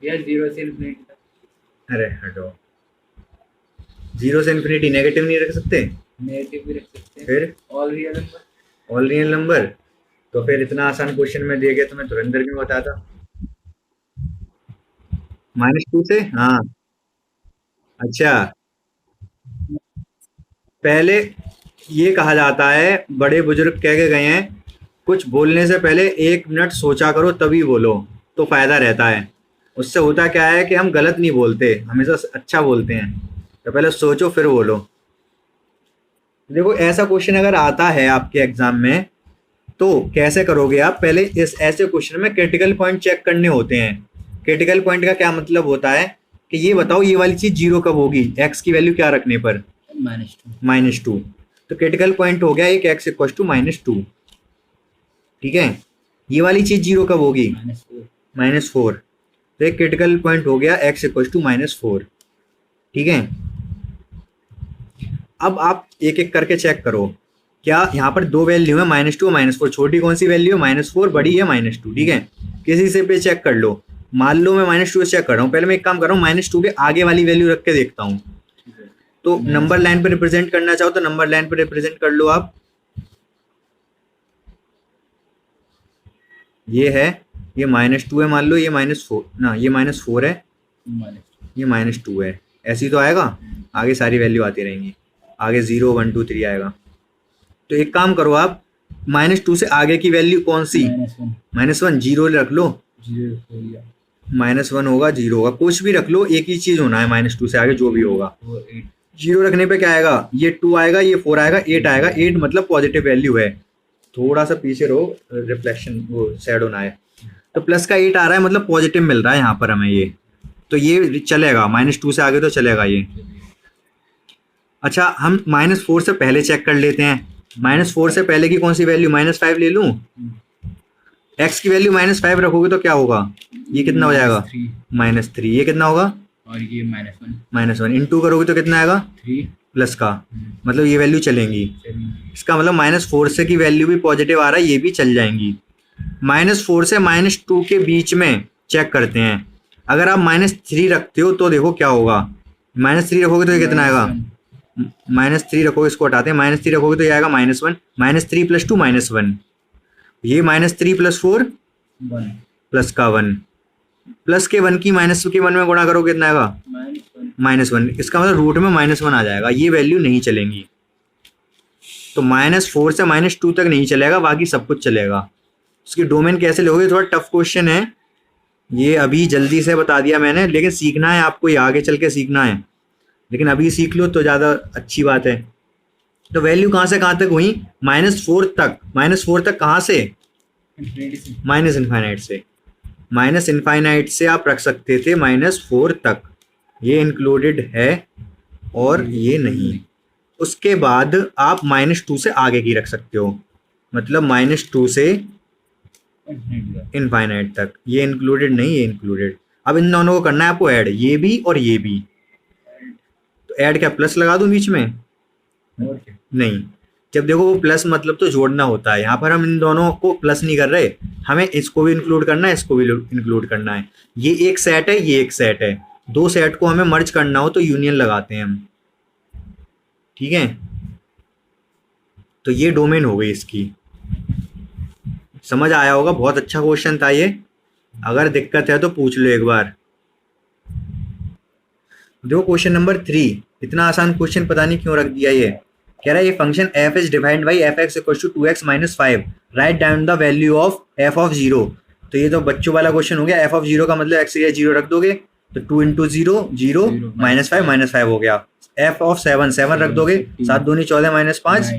या 0 से इन्फिनिटी तक। अरे हटो, 0 से इन्फिनिटी नेगेटिव नहीं रख सकते? नेगेटिव भी रख सकते हैं। फिर all real number. All real number. तो फिर इतना आसान क्वेश्चन में दे गए तो मैं तुरंत भी बताता। -2 से, हाँ। अच्छा, पहले ये कहा जाता है, बड़े बुजुर्ग कह के गए हैं, कुछ बोलने से पहले 1 मिनट सोचा करो तभी बोलो, तो फायदा रहता है। उससे होता क्या है कि हम गलत नहीं बोलते, हमेशा अच्छा बोलते हैं। तो पहले सोचो फिर बोलो। देखो ऐसा क्वेश्चन अगर आता है आपके एग्जाम में तो कैसे करोगे आप, पहले इस ऐसे क्वेश्चन में क्रिटिकल पॉइंट चेक करने होते हैं। क्रिटिकल पॉइंट का क्या मतलब होता है कि ये बताओ ये वाली चीज 0 कब होगी, x की वैल्यू क्या रखने पर, -2। तो क्रिटिकल पॉइंट हो गया एक x इक्वल टू -2, ठीक है। ये वाली चीज 0 कब होगी, -4। तो एक क्रिटिकल पॉइंट हो गया x इक्वल टू -4, ठीक है। अब आप एक एक करके चेक करो, क्या यहाँ पर 2 वैल्यू है, -2 और -4। छोटी कौन सी वैल्यू है, -4, बड़ी है -2, ठीक है। किसी से पे चेक कर लो, मान लो मैं -2 से चेक कर रहा हूँ, पहले मैं एक काम कर रहा हूँ, -2 के आगे वाली वैल्यू रख के देखता हूँ। तो नंबर लाइन पे रिप्रेजेंट करना चाहो तो नंबर लाइन पे रिप्रेजेंट कर लो आप। ये है, ये -2 है, मान लो ये -4 ना, ये -4 है, ये -2 है, ऐसी तो आएगा। आगे सारी वैल्यू आती रहेंगी, आगे 0 1 2 3 आएगा। तो एक काम करो आप, -2 से आगे की वैल्यू कौन सी, -1, 0 रख लो, -1 होगा, 0 होगा, कुछ भी रख लो, एक ही चीज होना है, -2 से आगे जो भी होगा। 0 रखने पे क्या आएगा, ये 2 आएगा, ये 4 आएगा, 8 आएगा। 8 मतलब पॉजिटिव वैल्यू है। थोड़ा सा पीछे रहो, रिफ्लेक्शन वो शैडो ना आए। तो प्लस का 8 आ रहा है, मतलब पॉजिटिव मिल रहा है यहाँ पर हमें ये, तो ये चलेगा, -2 से आगे तो चलेगा ये। अच्छा, हम -4 से पहले चेक कर लेते हैं। -4 से पहले की कौन सी वैल्यू, -5 ले लूं। x की वैल्यू -5 रखोगे तो क्या होगा, ये कितना हो जाएगा, -3। ये कितना होगा, और ये -1 इंटू करोगे तो कितना आएगा, 3 प्लस का, मतलब ये वैल्यू चलेंगी। इसका मतलब -4 से की वैल्यू भी पॉजिटिव आ रहा है, ये भी चल जाएंगी। -4 से -2 के बीच में चेक करते हैं। अगर आप -3 रखते हो तो देखो क्या होगा, -3 रखोगे तो ये कितना आएगा, -3 रखोगे, इसको हटाते हैं, -3 रखोगे तो ये आएगा -1, -3 + 2 -1, ये -3 + 4 प्लस का 1, प्लस के 1 की माइनस के 1 में गुणा करोगे कितना आएगा, -1। इसका मतलब रूट में -1 आ जाएगा, ये वैल्यू नहीं चलेंगी। तो -4 से -2 तक नहीं चलेगा, बाकी सब कुछ चलेगा। उसकी डोमेन कैसे लोगे, थोड़ा टफ क्वेश्चन है ये, अभी जल्दी से बता दिया मैंने, लेकिन सीखना है आपको, ये आगे चल के सीखना है, लेकिन अभी सीख लो तो ज़्यादा अच्छी बात है। तो वैल्यू कहाँ से कहाँ तक हुई, -4 तक। -4 तक कहाँ से, -इनफाइनाइट से। -इनफाइनाइट से आप रख सकते थे -4 तक, ये इंक्लूडेड है और ये नहीं। उसके बाद आप -2 से आगे की रख सकते हो, मतलब -2 से इनफाइनाइट तक, ये इंक्लूडेड नहीं, ये इंक्लूडेड। अब इन दोनों को करना है आपको ऐड, ये भी और ये भी। तो ऐड क्या, प्लस लगा दूं बीच में, नहीं। जब देखो वो प्लस मतलब तो जोड़ना होता है, यहाँ पर हम इन दोनों को प्लस नहीं कर रहे, हमें इसको भी इंक्लूड करना है, इसको भी इंक्लूड करना है। ये एक सेट है, ये एक सेट है, दो सेट को हमें मर्ज करना हो तो यूनियन लगाते हैं हम, ठीक है। तो ये डोमेन हो गई इसकी, समझ आया होगा, बहुत अच्छा क्वेश्चन था ये। अगर दिक्कत है तो पूछ लो एक बार। देखो क्वेश्चन नंबर 3, इतना आसान क्वेश्चन पता नहीं क्यों रख दिया ये। कह रहा है ये function f is defined by f(x) = 2x - 5, write down the value of f of 0। तो ये तो बच्चों वाला क्वेश्चन हो गया, f of 0 का मतलब x की 0 रख दोगे तो 2 × 0 0 -5 -5 हो गया। f of 7 7 रख दोगे, 7 दूनी 14 -5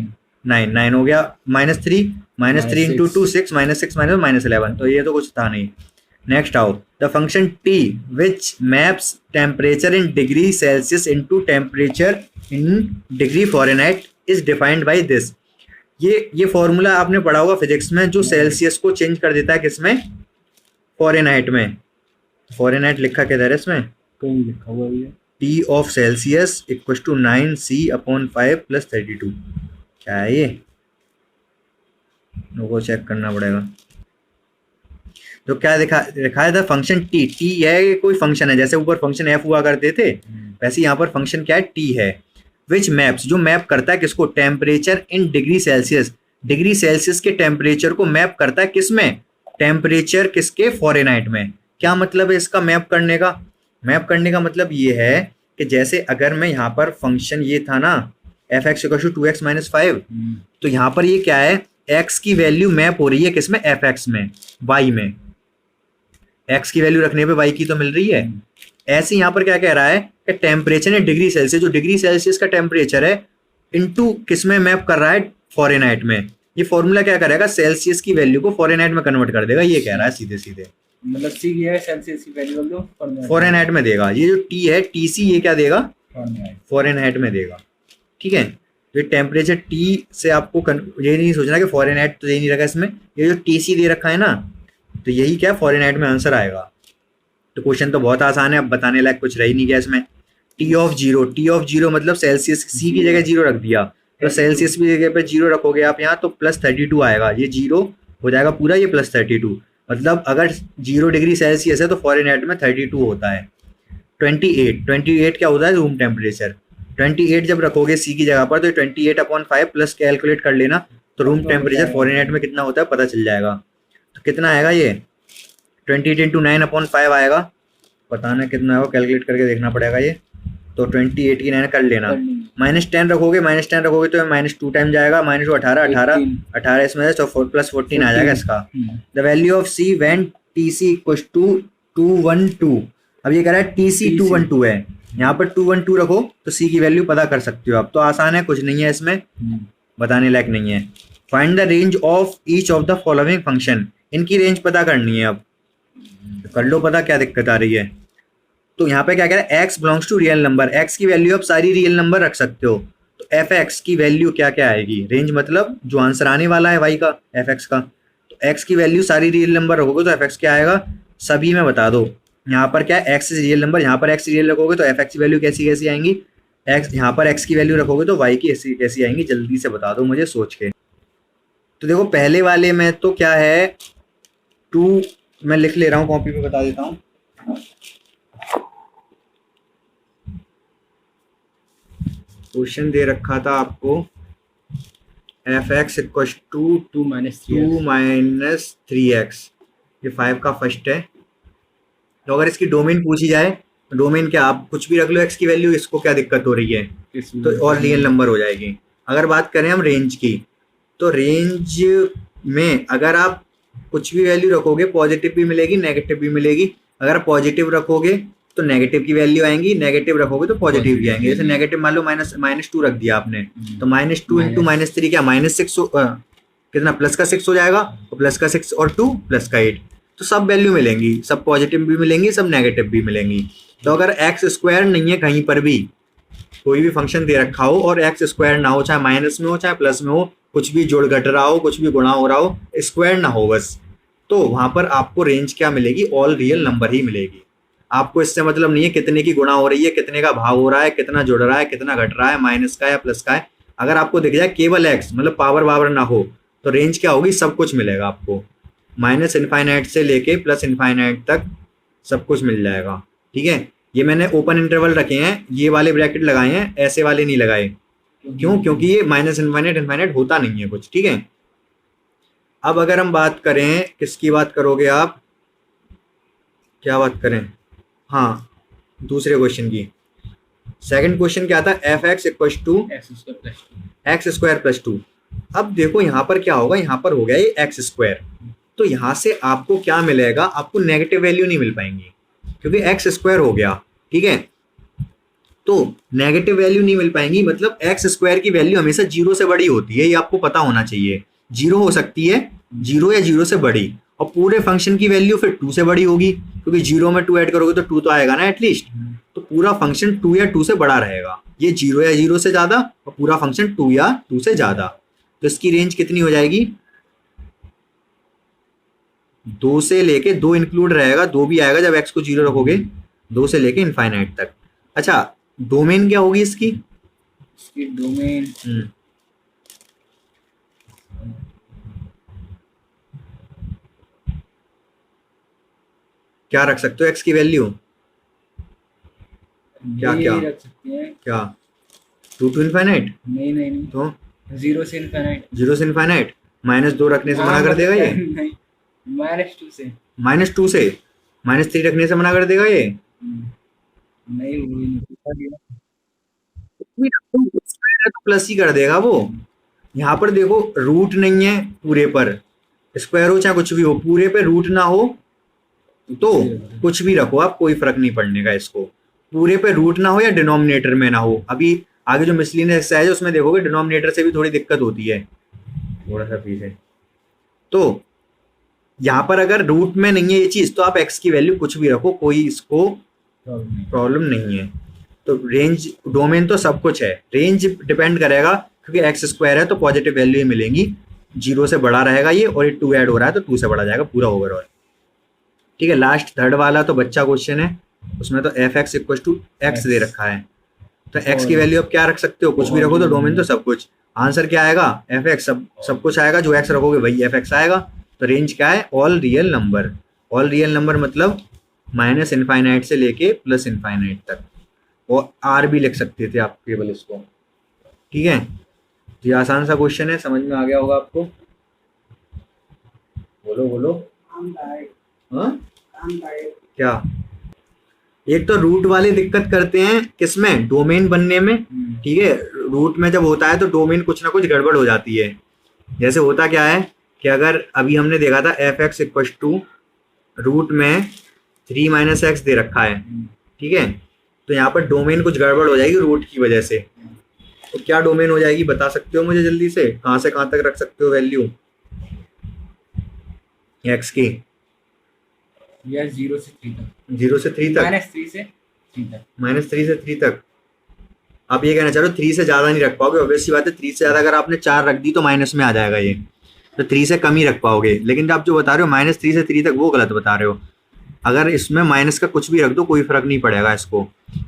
9 9 हो गया। -3 × 2 6 -6 -11, तो ये तो कुछ था नहीं। नेक्स्ट आओ, the function T which maps temperature in degree Celsius into temperature in degree Fahrenheit is defined by this. ये फॉर्मूला आपने पढ़ा होगा फिजिक्स में, जो सेल्सियस को चेंज कर देता है किसमें, फ़ारेनहाइट में। फ़ारेनहाइट लिखा किधर है इसमें, कहीं लिखा हुआ है t of Celsius equal to 9C/5 + 32। क्या है ये, लोगों को चेक करना पड़ेगा। तो क्या लिखा है, द फंक्शन टी, टी है कोई फंक्शन है, जैसे ऊपर फंक्शन एफ हुआ करते थे वैसे यहाँ पर फंक्शन क्या है, टी है। विच मैप्स, जो मैप करता है किसको, temperature in degree Celsius, degree Celsius के टेम्परेचर को मैप करता है किसमें, टेम्परेचर किसके, फ़ारेनहाइट में। क्या मतलब है इसका मैप करने का, मैप करने का मतलब ये है कि जैसे अगर मैं यहाँ पर फंक्शन ये था ना f(x = 2x - 5), तो यहाँ पर ये क्या है, x की वैल्यू मैप हो रही है किसमें, fx में, y में। x की वैल्यू रखने पे y की तो मिल रही है। ऐसे यहाँ पर क्या कह रहा है कि टेम्परेचर है डिग्री सेल्सियस, जो डिग्री सेल्सियस का टेम्परेचर है इनटू किसमें मैप कर रहा है, फ़ारेनहाइट में। ये फॉर्मूला क्या करेगा, सेल्सियस की वैल्यू को फ़ारेनहाइट में कन्वर्ट कर देगा, ये कह रहा है सीधे सीधे। मतलब सी ये है सेल्सियस की वैल्यू बदलो फ़ारेनहाइट में देगा। ये जो टी है टीसी, ये क्या देगा, फ़ारेनहाइट में देगा। ठीक है, तो टेम्परेचर टी से आपको ये नहीं सोचना कि फ़ारेनहाइट तो यही नहीं रखा इसमें, ये जो टीसी दे रखा है ना, तो यही क्या फ़ारेनहाइट में आंसर आएगा। तो क्वेश्चन तो बहुत आसान है, अब बताने लायक कुछ रह ही नहीं गया इसमें। टी ऑफ जीरो मतलब सेल्सियस, सी की जगह जीरो रख दिया, तो सेल्सियस की जगह पे जीरो रखोगे आप यहाँ तो +32 आएगा, ये जीरो हो जाएगा पूरा, ये +32। मतलब अगर 0 डिग्री सेल्सियस है तो फ़ारेनहाइट में 32 होता है। 28 क्या होता है, रूम टेम्परेचर। 28 जब रखोगे सी की जगह पर तो 28/5 प्लस कैलकुलेट कर लेना, तो रूम टेम्परेचर फ़ारेनहाइट में कितना होता है पता चल जाएगा। तो कितना आएगा ये, 28 × 9/5 आएगा, पता ना कितना होगा, कैलकुलेट करके देखना पड़ेगा ये। तो 28 की 9 कर लेना, -10 रखोगे, -10 रखोगे तो -2 टाइम जाएगा, -2 18 इसमें तो +14 आ जाएगा इसका। The value of see when TC = 212। अब ये कह रहा है TC 212 है, यहाँ पर 212 रखो तो सी की वैल्यू पता कर सकते हो आप। तो आसान है, कुछ नहीं है इसमें, बताने लायक नहीं है। Find the range of each of the following function, इनकी रेंज पता करनी है। अब कर लो पता, क्या दिक्कत आ रही है। तो यहाँ पे क्या कह रहा है, x belongs to real number, x की वैल्यू आप सारी रियल नंबर रख सकते हो, तो fx की वैल्यू क्या क्या आएगी, रेंज मतलब जो आंसर आने वाला है y का, fx का। तो x की वैल्यू सारी रियल नंबर रखोगे तो fx क्या आएगा, सभी में बता दो। यहाँ पर क्या है, x रियल नंबर, यहाँ पर x रियल रखोगे तो fx की वैल्यू कैसी कैसी आएंगी, x यहाँ पर x की वैल्यू रखोगे तो y की ऐसी कैसी आएंगी, जल्दी से बता दो मुझे सोच के। तो देखो पहले वाले में तो क्या है, 2 मैं लिख ले रहा हूँ, कॉपी पे बता देता हूँ। क्वेश्चन दे रखा था आपको f(x = 2 - 3x), ये 5 का फर्स्ट है। तो अगर इसकी डोमेन पूछी जाए तो डोमेन क्या, आप कुछ भी रख लो x की वैल्यू, इसको क्या दिक्कत हो रही है, तो और रियल नंबर हो जाएगी। अगर बात करें हम रेंज की, तो रेंज में अगर आप कुछ भी वैल्यू रखोगे पॉजिटिव भी मिलेगी नेगेटिव भी मिलेगी। अगर पॉजिटिव रखोगे तो नेगेटिव की वैल्यू आएंगी, नेगेटिव रखोगे तो पॉजिटिव भी आएंगे। जैसे नेगेटिव मान लो -2 रख दिया आपने, तो -2 × -3 क्या, -6 कितना, प्लस का 6 हो जाएगा, और प्लस का 6 और 2 प्लस का 8। तो सब वैल्यू मिलेंगी, सब पॉजिटिव भी मिलेंगी, सब नेगेटिव भी मिलेंगी। तो अगर x² नहीं है कहीं पर भी, कोई भी फंक्शन दे रखा हो और x² ना हो, चाहे माइनस में हो चाहे प्लस में हो, कुछ भी जोड़ घट रहा हो, कुछ भी गुणा हो रहा हो, स्क्वायर ना हो बस, तो वहां पर आपको रेंज क्या मिलेगी, ऑल रियल नंबर ही मिलेगी। आपको इससे मतलब नहीं है कितने की गुणा हो रही है, कितने का भाग हो रहा है, कितना जुड़ रहा है, कितना घट रहा है, माइनस का या प्लस का है। अगर आपको दिख जाए केवल x मतलब पावर वावर ना हो, तो रेंज क्या होगी, सब कुछ मिलेगा आपको, -∞ से लेके +∞ तक सब कुछ मिल जाएगा। ठीक है, ये मैंने ओपन इंटरवल रखे हैं, ये वाले ब्रैकेट लगाए हैं, ऐसे वाले नहीं लगाए। क्यों, क्योंकि ये -∞ होता नहीं है कुछ। ठीक है, अब अगर हम बात करें, किसकी बात करोगे आप, क्या बात करें, हाँ दूसरे क्वेश्चन की। सेकंड क्वेश्चन क्या था, f(x = x² + 2)। अब देखो यहाँ पर क्या होगा, यहाँ पर हो गया ये x², तो यहाँ से आपको क्या मिलेगा, आपको नेगेटिव वैल्यू नहीं मिल पाएंगी क्योंकि x² हो गया। ठीक है, तो नेगेटिव वैल्यू नहीं मिल पाएंगी, मतलब x² की वैल्यू हमेशा 0 से बड़ी होती है, ये आपको पता होना चाहिए। 0 हो सकती है, 0 या 0 से बड़ी, और पूरे फंक्शन की वैल्यू फिर 2 से बड़ी होगी, क्योंकि 0 में 2 ऐड करोगे तो 2 तो आएगा ना एटलीस्ट। तो पूरा फंक्शन 2 या 2 से बड़ा रहेगा। ये 0 या 0 से ज़्यादा और पूरा फंक्शन 2 या 2 से ज़्यादा। तो इसकी रेंज कितनी हो जाएगी? 2 से लेके 2 इंक्लूड रहेगा, 2 भी आएगा जब x को 0 रखोगे, 2 से लेके इनफाइनाइट तक। अच्छा, डोमेन क्या होगी इसकी? इसकी डोमेन क्या रख सकते हो x की वैल्यू? क्या रख सकते हैं। क्या 2 टू इनफाइनाइट? नहीं तो 0 से इनफाइनाइट। 0 से इनफाइनाइट -2 रखने से मना कर देगा ये? नहीं, -2 से। -2 से -3 रखने से मना कर देगा ये? नहीं, वो नहीं। तो प्लस ही कर देगा वो। यहाँ पर देखो रूट नहीं है पूरे पर, स्क्वायर हो चाहे कुछ भी हो, पूरे पे रूट ना हो तो कुछ भी रखो आप, कोई फर्क नहीं पड़ने का इसको। पूरे पे रूट ना हो या डिनोमिनेटर में ना हो। अभी आगे जो मिसलिनियस एक्सरसाइज है उसमें देखोगे डिनोमिनेटर से भी थोड़ी दिक्कत होती है, थोड़ा सा पीछे। तो यहाँ पर अगर रूट में नहीं है ये चीज तो आप x की वैल्यू कुछ भी रखो, कोई इसको प्रॉब्लम नहीं है। तो रेंज डोमेन तो सब कुछ है, रेंज डिपेंड करेगा क्योंकि एक्स स्क्वायर है तो पॉजिटिव वैल्यू ही मिलेंगी। 0 से बड़ा रहेगा ये, और ये 2 ऐड हो रहा है तो 2 से बड़ा जाएगा पूरा ओवरऑल। ठीक है, लास्ट थर्ड वाला तो बच्चा क्वेश्चन है, उसमें तो F X equal to X दे रखा है। तो एक्स की वैल्यू अब क्या रख सकते हो? कुछ भी रखो, तो डोमेन तो सब कुछ। आंसर क्या आएगा? एफ एक्स, सब कुछ आएगा, जो एक्स रखोगे वही एफ एक्स आएगा। तो रेंज क्या है? All real number. All real number मतलब माइनस इनफाइनाइट से लेके प्लस इनफाइनाइट तक, और आर भी लिख सकते थे आप केवल इसको। ठीक है, तो ये आसान सा क्वेश्चन है, समझ में आ गया होगा आपको। बोलो बोलो। हाँ क्या? एक तो रूट वाले दिक्कत करते हैं किसमें? डोमेन बनने में। ठीक है, रूट में जब होता है तो डोमेन कुछ ना कुछ गड़बड़ हो जाती है। जैसे होता क्या है कि अगर अभी हमने देखा था f x equal to root में 3 माइनस एक्स दे रखा है, ठीक है, तो यहाँ पर डोमेन कुछ गड़बड़ हो जाएगी रूट की वजह से। तो क्या डोमेन हो जाएगी बता सकते हो मुझे जल्दी से? कहाँ से कहाँ तक रख सकते हो वैल्यू एक्स की? 0 से 3 तक। 0 से 3 तक? -3 से 3 तक। -3 से 3 तक। आप ये कहना चाह रहे हो 3 से ज़्यादा नहीं रख पाओगे? ऑब्वियस सी बात है, 3 से ज़्यादा अगर आपने 4 रख दी तो माइनस में आ जाएगा ये, तो 3 से कम ही रख पाओगे। लेकिन आप जो बता रहे हो -3 से 3 तक, वो गलत बता रहे हो। अगर इसमें माइनस का कुछ भी रख दो कोई फर्क नहीं पड़ेगा इसको।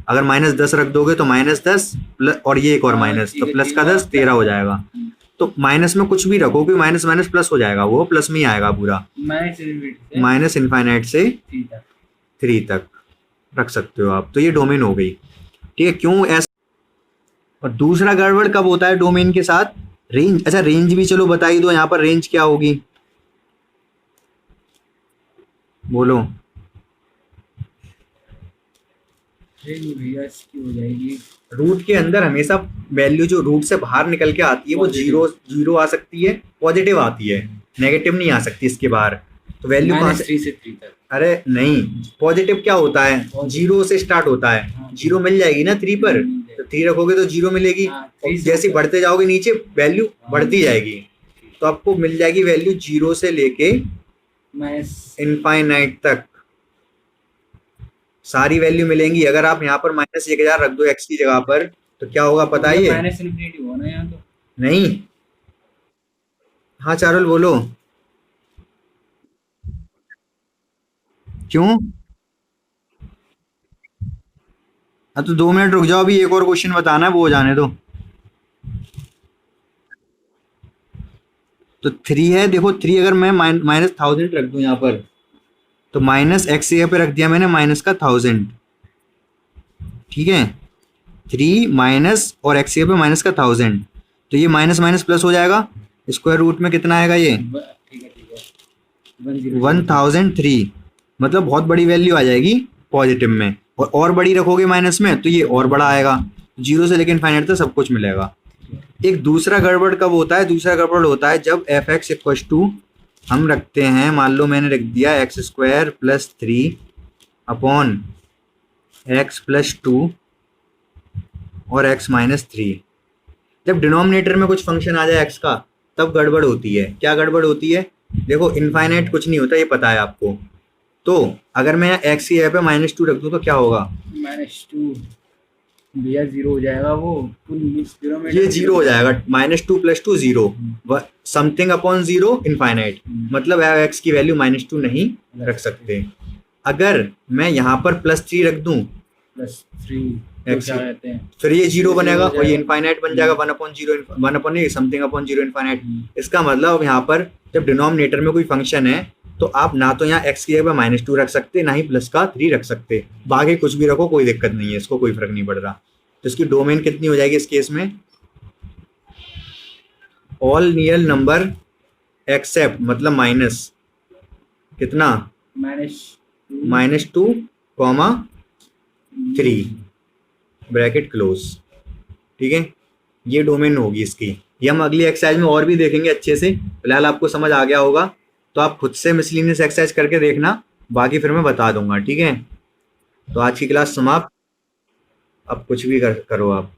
अगर -10 रख दोगे तो -10 प्लस, और ये एक और माइनस, तो प्लस का 10 13 हो जाएगा। तो माइनस में कुछ भी रखो कि माइनस माइनस प्लस हो जाएगा, वो प्लस में ही आएगा पूरा। माइनस इनफाइनाइट से 3 तक रख सकते हो आप। तो ये डोमेन हो गई। ठीक है, क्यों ऐसा? और दूसरा गड़बड़ कब होता है डोमेन के साथ? रेंज। अच्छा, रेंज भी चलो बता ही दो, यहाँ पर रेंज क्या होगी बोलो? भैया इसकी हो जाएगी, रूट के अंदर हमेशा वैल्यू जो रूट से बाहर निकल के आती है वो जीरो आ सकती है, पॉजिटिव आती है, नेगेटिव नहीं आ सकती इसके बाहर। तो वैल्यू कहाँ से? 3 से 3 तक। अरे नहीं, पॉजिटिव क्या होता है? 0 से स्टार्ट होता है। 0 मिल जाएगी ना 3 पर, तो 3 रखोगे तो 0 मिलेगी। जैसे बढ़ते जाओगे नीचे वैल्यू बढ़ती जाएगी, तो आपको मिल जाएगी वैल्यू 0 से लेके इनफाइनाइट तक सारी वैल्यू मिलेंगी। अगर आप यहाँ पर -1000 रख दो एक्स की जगह पर तो क्या होगा पता है? -इनफिनिटी होना यहाँ तो नहीं। हाँ चारुल बोलो। क्यों? हाँ तो 2 मिनट रुक जाओ, अभी एक और क्वेश्चन बताना है, वो हो जाने दो। तो 3 है, देखो 3 अगर मैं -1000 रख दूं यहाँ पर, तो माइनस एक्स पे रख दिया मैंने माइनस का 1000। ठीक है, 3 माइनस और एक्स पे माइनस का 1000, तो ये माइनस माइनस प्लस हो जाएगा। स्क्वायर रूट में कितना आएगा ये? 1003। मतलब बहुत बड़ी वैल्यू आ जाएगी पॉजिटिव में, और बड़ी रखोगे माइनस में तो ये और बड़ा आएगा। 0 से लेकर इनफाइनाइट तक सब कुछ मिलेगा। एक दूसरा गड़बड़ कब होता है? दूसरा गड़बड़ होता है जब एफ एक्स इक्वल टू हम रखते हैं, मान लो मैंने रख दिया x² + 3 अपॉन x + 2 और x - 3। जब डिनोमिनेटर में कुछ फंक्शन आ जाए x का, तब गड़बड़ होती है। क्या गड़बड़ होती है? देखो इनफाइनाइट कुछ नहीं होता, ये पता है आपको। तो अगर मैं एक्स की जगह पे -2 रख दूं तो क्या होगा? -2 भैया 0 हो जाएगा वो, तुम 0 में ये 0 हो जाएगा, -2 + 2 0, समथिंग अपॉन 0 इनफाइनाइट, मतलब एक्स की वैल्यू -2 नहीं रख सकते। अगर मैं यहाँ पर +3 रख दूं +3 X क्या कहते हैं, फिर ये 0 0 बनेगा हो और ये जाएगा। इनफाइनाइट बन जाएगा, 1/0, 1 समथिंग अपॉन 0 इनफाइनाइट। इसका मतलब यहाँ पर जब डिनोमिनेटर में कोई फंक्शन है तो आप ना तो यहाँ x की जगह पे -2 रख सकते, ना ही +3 रख सकते, बाकी कुछ भी रखो कोई दिक्कत नहीं है, इसको कोई फर्क नहीं पड़ रहा। तो इसकी डोमेन कितनी हो जाएगी इस केस में? ऑल रियल नंबर एक्सेप्ट, मतलब माइनस कितना, -2, -3 ब्रैकेट क्लोज। ठीक है, ये डोमेन होगी इसकी। ये हम अगली एक्सरसाइज में और भी देखेंगे अच्छे से, फिलहाल आपको समझ आ गया होगा तो आप खुद से मिसलिनियस एक्सरसाइज करके देखना, बाकी फिर मैं बता दूंगा। ठीक है, तो आज की क्लास समाप्त। अब कुछ भी करो आप।